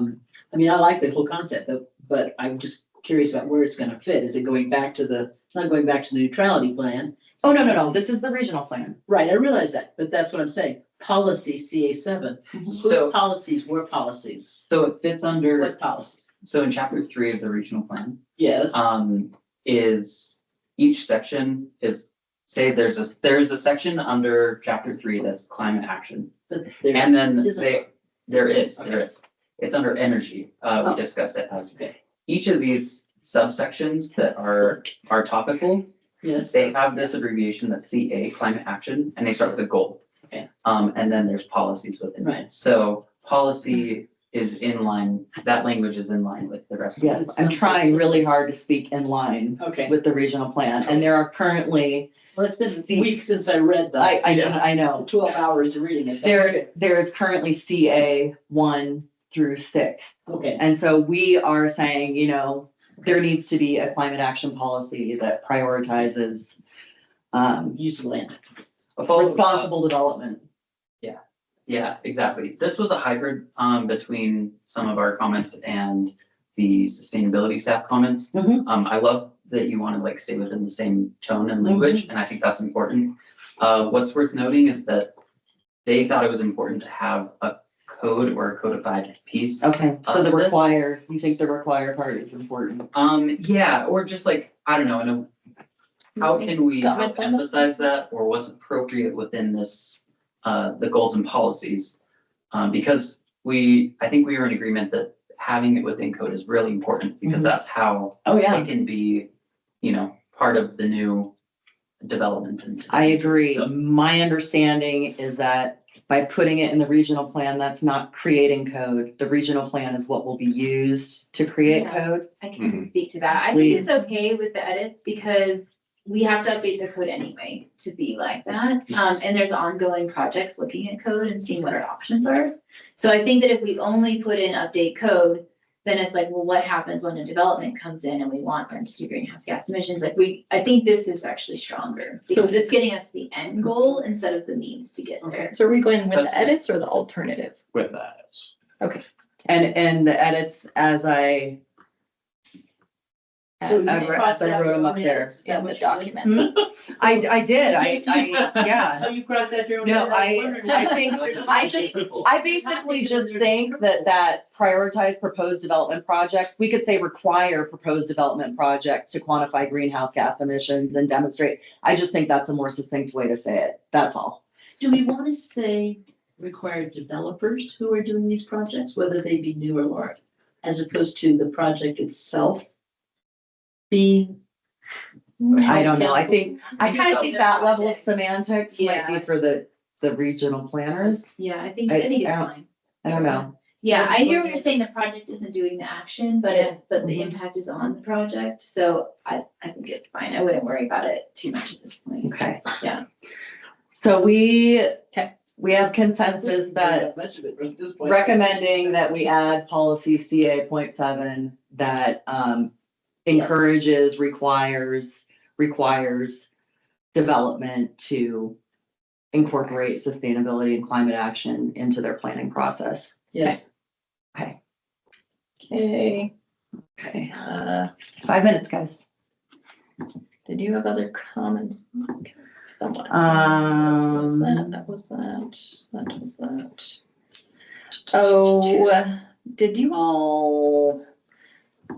mean, I like the whole concept, but I'm just curious about where it's gonna fit. Is it going back to it's not going back to the neutrality plan. Oh, no, this is the regional plan. Right, I realize that, but that's what I'm saying. Policy CA7. So- Whose policies were policies? So it fits under, What policies? so in chapter 3 of the regional plan, Yes. is each section is, say there's a section under chapter 3 that's climate action. But there And then isn't. there is. Okay. It's under energy. Oh. We discussed it as, Okay. each of these subsections that are topical, Yes. they have this abbreviation that's CA, climate action, and they start with a goal. Okay. And then there's policies within Right. it. So policy is in line, that language is in line with the rest of Yes, it. I'm trying really hard to speak in line Okay. with the regional plan, and there are currently, Well, it's been weeks since I read the. I know. 12 hours of reading it. so- There is currently CA 1 through 6. Okay, And so we are saying, there needs to be a climate action policy that prioritizes use of land. responsible development. Yeah, exactly. This was a hybrid between some of our comments and the sustainability staff comments. Mhm. I love that you want to like stay within the same tone and language, and I think that's important. What's worth noting is that they thought it was important to have a code or a codified piece. Okay, so Of this? you think the required part is important? Yeah, or just like, I don't know, how can we Comments on this? emphasize that, or what's appropriate within this, the goals and policies? Because I think we were in agreement that having it within code is really important, because Mhm. that's how Oh, it can be, part of the new development. and- I agree. So- My understanding is that by putting it in the regional plan, that's not creating code. The regional plan is what will be used to create Yeah. code. I can speak to that. I think it's Please. okay with the edits because we have to update the code anyway to be like that. And there's ongoing projects looking at code and seeing what our options are. So I think that if we only put in update code, then it's like, well, what happens when a development comes in and we want them to do greenhouse gas emissions? I think this is actually stronger because it's getting us the end goal instead of the means to get there. So are we going with That's- the edits or the alternative? With that. And the edits as I So you I crossed wrote out them your up own there. edits, is that In the what you did? document? I did, yeah. Oh, you crossed out your own. No, edits? I wondering. think, I basically just think that prioritize proposed development projects, we could say require proposed development projects to quantify greenhouse gas emissions and demonstrate. I just think that's a more succinct way to say it, that's all. Do we want to say required developers who are doing these projects, whether they be new or large, as opposed to the project itself being? I don't know, I kind of think that level of semantics might be Yeah. for the regional planners, Yeah, I think I it's don't- fine. I don't know. Yeah, I hear what you're saying, the project isn't doing the action, but the Mhm. impact is on the project, so I think it's fine, I wouldn't worry about it too much at this point. Okay. Yeah. So we Okay. have consensus that Much of it at this point. recommending that we add policy CA.7 that encourages, requires development to incorporate sustainability and climate action into their planning process. Yes. Okay, Okay, 5 minutes, guys. did you have other comments? Um, That was that. Oh, did you all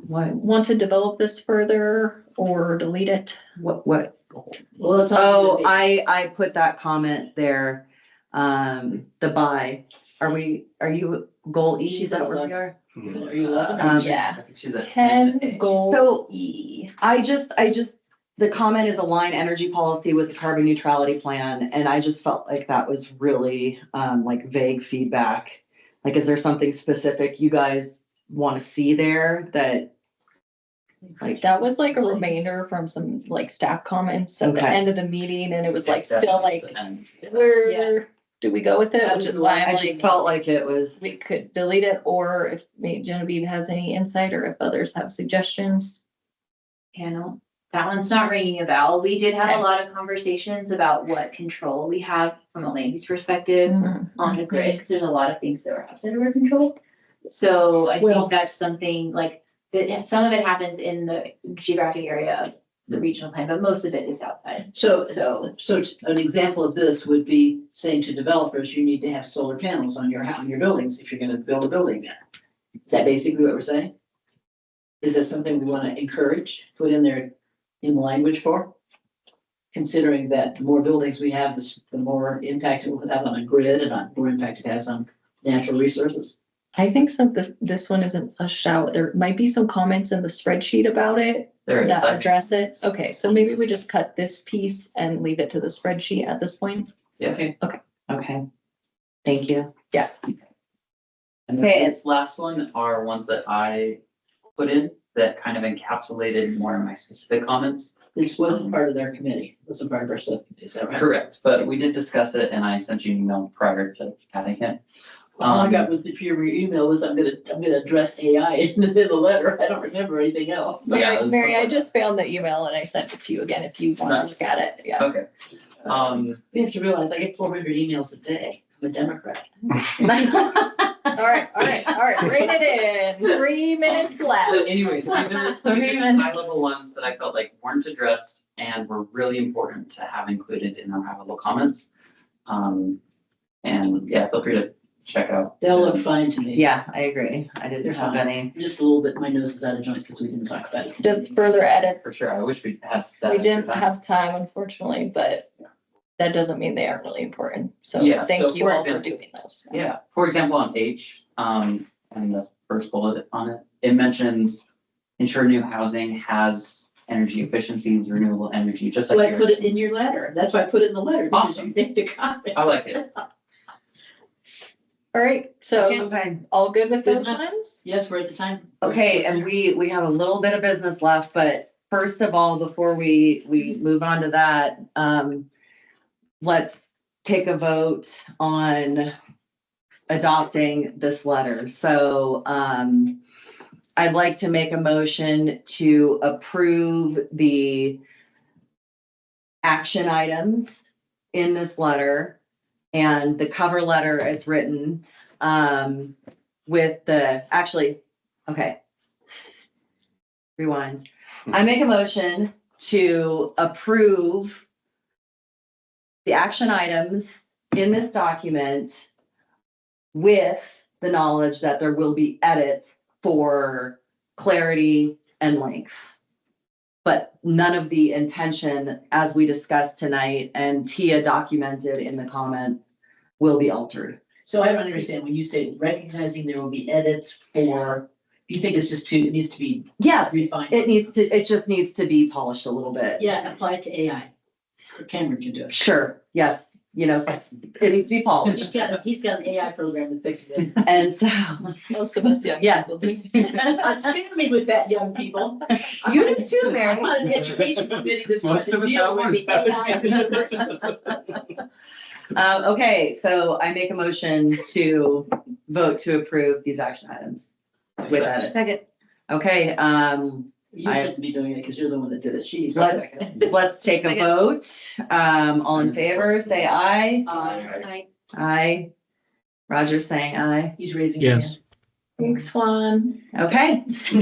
What, want to develop this further or delete it? what? Well, it's. Oh, I put that comment there, the buy. Are you goal E? She's Is that at where we are? Are you loving Um, it? Yeah. I think she's at. Ken, goal So- E. I just, the comment is align energy policy with the carbon neutrality plan, and I just felt like that was really, like vague feedback. Like, is there something specific you guys want to see there that? Like, That was like a remainder from some like staff comments at the Okay. end of the meeting, and it was like Yeah, still like, definitely. where do we go with it? That Which was is the why one I'm I just like, felt like it was, we could delete it, or if maybe Genevieve has any insight, or if others have suggestions. Yeah, no, that one's not ringing a bell. We did have Okay. a lot of conversations about what control we have from a land use perspective on the grid, because there's a lot of things that are outside of our control. So I Well- think that's something like, that some of it happens in the geographic area of the regional plan, but most of it is outside. So an example of this would be saying to developers, you need to have solar panels on your buildings if you're gonna build a building there. Is that basically what we're saying? Is that something we wanna encourage, put in there in language for? Considering that the more buildings we have, the more impact it will have on a grid and on more impact it has on natural resources. I think so, this one isn't a shout. There might be some comments in the spreadsheet about it There it is. that address it. Okay, so maybe we just cut this piece and leave it to the spreadsheet at this point. Yeah. Okay. Thank you. And Okay. this last one are ones that I put in that kind of encapsulated more of my specific comments. This wasn't part of their committee, it wasn't part of our stuff, is that right? Correct, but we did discuss it and I sent you an email prior to adding it. All I got with your email was I'm gonna address AI in the letter, I don't remember anything else. Yeah, Mary, it was Mary, I before. just found the email and I sent it to you again if you want to Nice. look at it. Yeah. Okay. We have to realize I get 400 emails a day, I'm a Democrat. All right. Rein it in. 3 minutes But left. anyways, these are just high level ones that I felt like weren't addressed and were really important to have included in our high level comments. And yeah, feel free to check out. They'll look fine to me. Yeah, I agree. I didn't They're have fine. any. Just a little bit, my nose is out of joint because we didn't talk about it. Just further edit. For sure, I wish we had that. We extra didn't time. have time, unfortunately, but that doesn't mean they aren't really important. So Yeah, so thank you for all for example- doing those. Yeah, for example, on H, and the first bullet on it, it mentions ensure new housing has energy efficiencies, renewable energy, just So like I yours. put it in your letter, that's why I put it in the letter, because Awesome. you made the comment. I like it. All right, so Okay. all good with Good those enough. ones? Yes, we're at the time. Okay, and we have a little bit of business left, but first of all, before we move on to that, let's take a vote on adopting this letter. So, I'd like to make a motion to approve the action items in this letter. And the cover letter is written, with okay. Rewind. I make a motion to approve the action items in this document with the knowledge that there will be edits for clarity and length. But none of the intention, as we discussed tonight and Tia documented in the comment, will be altered. So I don't understand, when you say recognizing there will be edits for, you think it's just it needs to be Yes, refined? it just needs to be polished a little bit. Yeah, apply it to AI. Cameron can do it. Sure, yes, it needs to be polished. He's got an AI program that fixes it. And so, Most of us young Yeah. people do. Spare me with that, young people. you do too, Mary. I'm on an education committee that's Most going of to us deal have with the one. AI. Okay, so I make a motion to vote to approve these action items with edit. Second. Okay, You shouldn't be doing it because you're the one that did it. She's. let's take a vote. All in favor, say aye. I Aye. Roger's saying aye. He's raising his Yes. hand. Thanks, Juan. Okay, so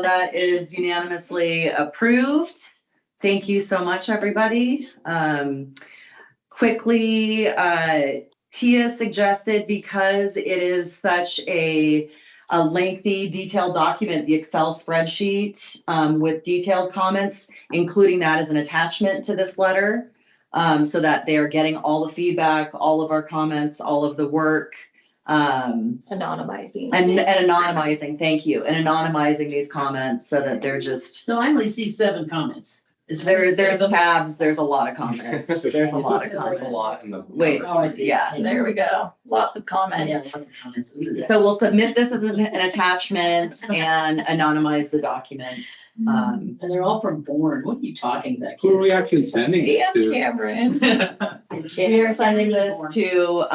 that is unanimously approved. Thank you so much, everybody. Quickly, Tia suggested, because it is such a lengthy detailed document, the Excel spreadsheet, with detailed comments, including that as an attachment to this letter, so that they are getting all the feedback, all of our comments, all of the work, Anonymizing. and anonymizing, thank you, and anonymizing these comments so that they're just, So I only see 7 comments. Is there's seven? tabs, there's a lot of comments. There's a lot of There's a comments. lot in the. Wait, Oh, I see. yeah. There we go. Lots of Yeah, comments. a lot of comments. So we'll submit this as an attachment and anonymize the document. And they're all from Bourne. What are you talking about? Who are we actually sending it Yeah, to? Cameron. We are sending this to,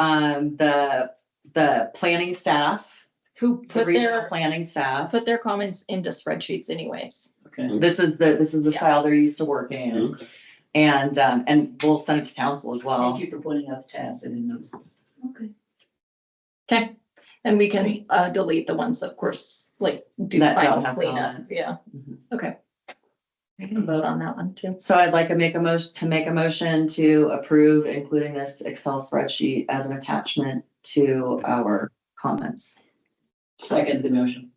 the planning staff, Who the put regional their, planning staff. put their comments into spreadsheets anyways. Okay. This is the Yeah. style they're used to working in. Okay. And we'll send it to council as well. Thank you for pointing out the tabs. I didn't notice. Okay. Okay, and we can delete the ones, of course, like do That don't final have cleanup, comments. yeah. Mhm. Okay. We can vote on that one too. So I'd like to make a motion to approve including this Excel spreadsheet as an attachment to our comments. Second the motion.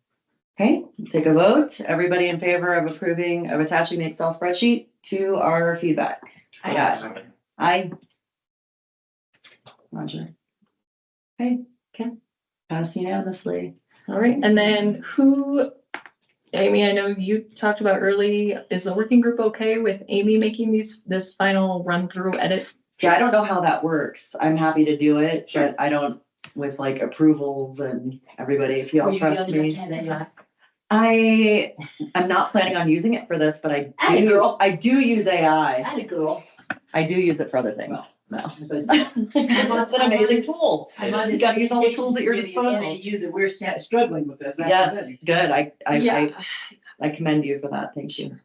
Okay, take a vote. Everybody in favor of attaching the Excel spreadsheet to our feedback? Aye. Aye. Roger. Okay. Pass unanimously. All right, and then Amy, I know you talked about early, is the working group okay with Amy making this final run through edit? Yeah, I don't know how that works. I'm happy to do it, but I don't, with like approvals and everybody, if y'all trust me. I'm not planning on using it for this, but Atta girl. I do use AI. Atta girl. I do use it for other things. No. As I said, It's an amazing tool. I'm on You this gotta use all the tools at your committee at disposal. NAU that we're struggling with this. That's Yeah. good. Good. Yeah. I commend you for that. Thank you.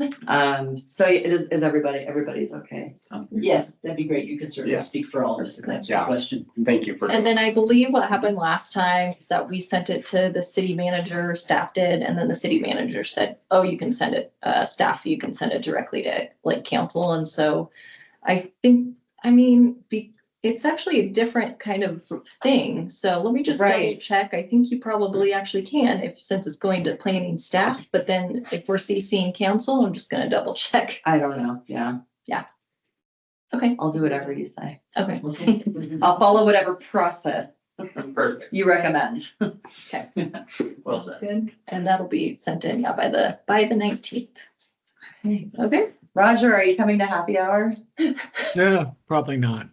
So everybody's okay. Yes, that'd be great. You can certainly Yeah. speak for all of us if that's your Yeah. question. Thank you for. And then I believe what happened last time is that we sent it to the city manager, staff did, and then the city manager said, oh, you can send it, staff, you can send it directly to like council. And so I think, it's actually a different kind of thing. So let me just double Right. check. I think you probably actually can since it's going to planning staff, but then if we're CCing council, I'm just gonna double check. I don't know. Yeah. Okay, I'll do whatever you say. okay. Okay. I'll follow whatever process Perfect. you recommend. Well said. Good. And that'll be sent in, by the 19th. Okay. Roger, are you coming to happy hour? No, probably not.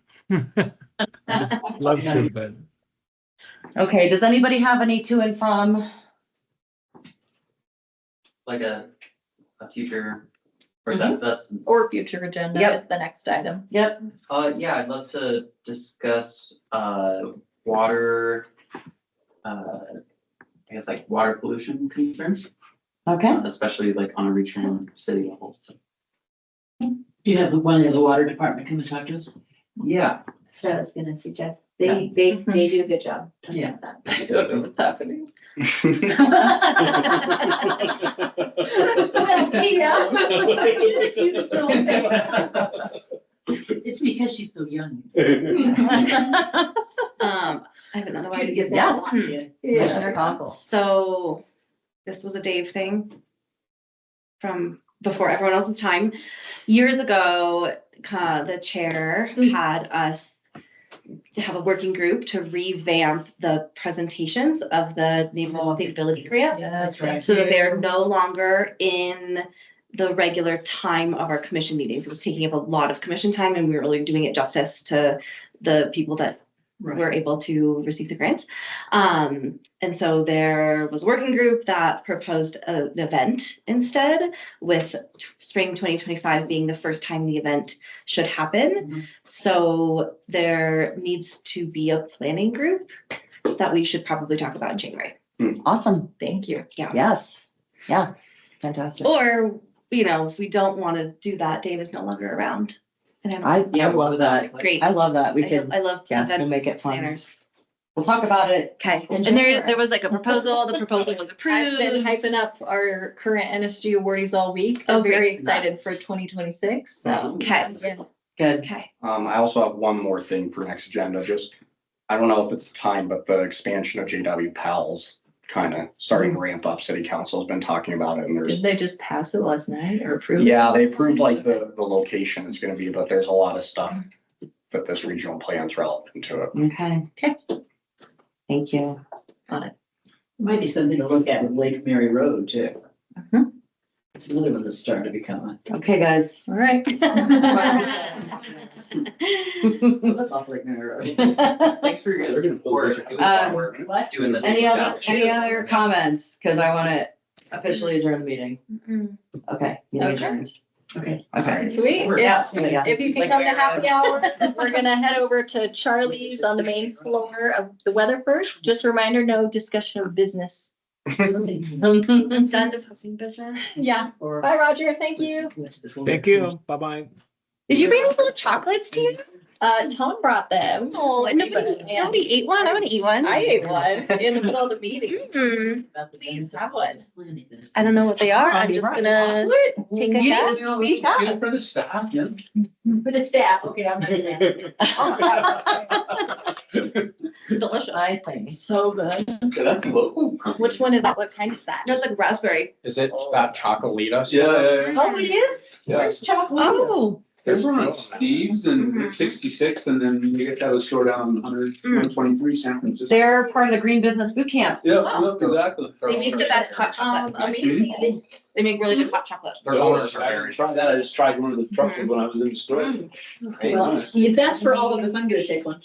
Love to, but Okay, does anybody have any to and from? Like a future, or is that's, Or future agenda Yep. is the next item. Yep. yeah, I'd love to discuss, water, I guess like water pollution concerns, Okay. especially like on a regional and city level, so. Do you have one in the water department come and talk to us? Yeah, That I was gonna suggest. They do a good job. Yeah. I don't know what's happening. It's because she's so young. I have another Try to one. get Yes. that. Yeah. Commissioner Conkle. So this was a Dave thing from before everyone else's time. Years ago, the chair had us to have a working group to revamp the presentations of the Naval Sustainability Grant. Yeah, That's right. So that they're no longer in the regular time of our commission meetings. It was taking up a lot of commission time and we were really doing it justice to the people that Right. were able to receive the grants. And so there was a working group that proposed an event instead, with spring 2025 being the first time the event should happen. Mhm. So there needs to be a planning group that we should probably talk about in January. Awesome. Thank you. Yes. Yeah. Fantastic. Or, if we don't want to do that, Dave is no longer around. And I'm I love that. great. I love that. We I could, love yeah, we'll event make it fun. planners. We'll talk about it. Okay, In and January. there was like a proposal, the proposal was I've approved. been hyping up our current NSG awardees all week. Oh, I'm very great. excited for 2026, so. Okay, Yeah. Good. okay. I also have one more thing for next agenda, just, I don't know if it's the time, but the expansion of JW Pals kind of starting to ramp up. City Council has been talking about it and Did there's, they just pass it last night or approve? it? yeah, they approved like the location is gonna be, but there's a lot of stuff that this regional plan's relevant to it. Okay. Okay. Thank you. Might be something to look at with Lake Mary Road too. Mhm. It's another one that's starting to become Okay, guys. All right. I live off Lake Mary Road. thanks for your support. It was Um, hard What? doing this. Any other, without any you. other comments? Because I want to officially adjourn the meeting. Mm. Okay. meeting Okay. adjourned. Okay. Okay. Sweet. Yeah. If you can Like come to Mary happy Road. hour, we're gonna head over to Charlie's on the main floor of the Weatherford. Just a reminder, no discussion of business. Done discussing business. Yeah. Or- Bye, Roger. Thank you. thank you. Bye-bye. Did you bring these little chocolates to you? Tom brought them. Oh, and nobody ate one. I want to eat one. I ate one in the middle of the meeting. Mm, Please have one. I don't know what they are. I'm just gonna take a Yeah, guess. get it for the staff, yeah. For the staff, okay, I'm not gonna. Delicious. I think so good. Yeah, that's local. Which one is that? What kind is that? No, it's like raspberry. Is it that chocolate? Yeah. Oh, it is? Yeah. Where's chocolate? Oh, There's one on Mhm. Steve's and 66th, and then you get to have a store down 123 San Francisco. They're part of the Green Business Boot Camp. Yeah, yeah, exactly. They make the best hot chocolate. amazing. They make really good hot chocolate. Their owners are I very. tried that, I just tried one of the truffles when I was in the store. Hey, Well, nice. if that's for all of us, I'm gonna take one.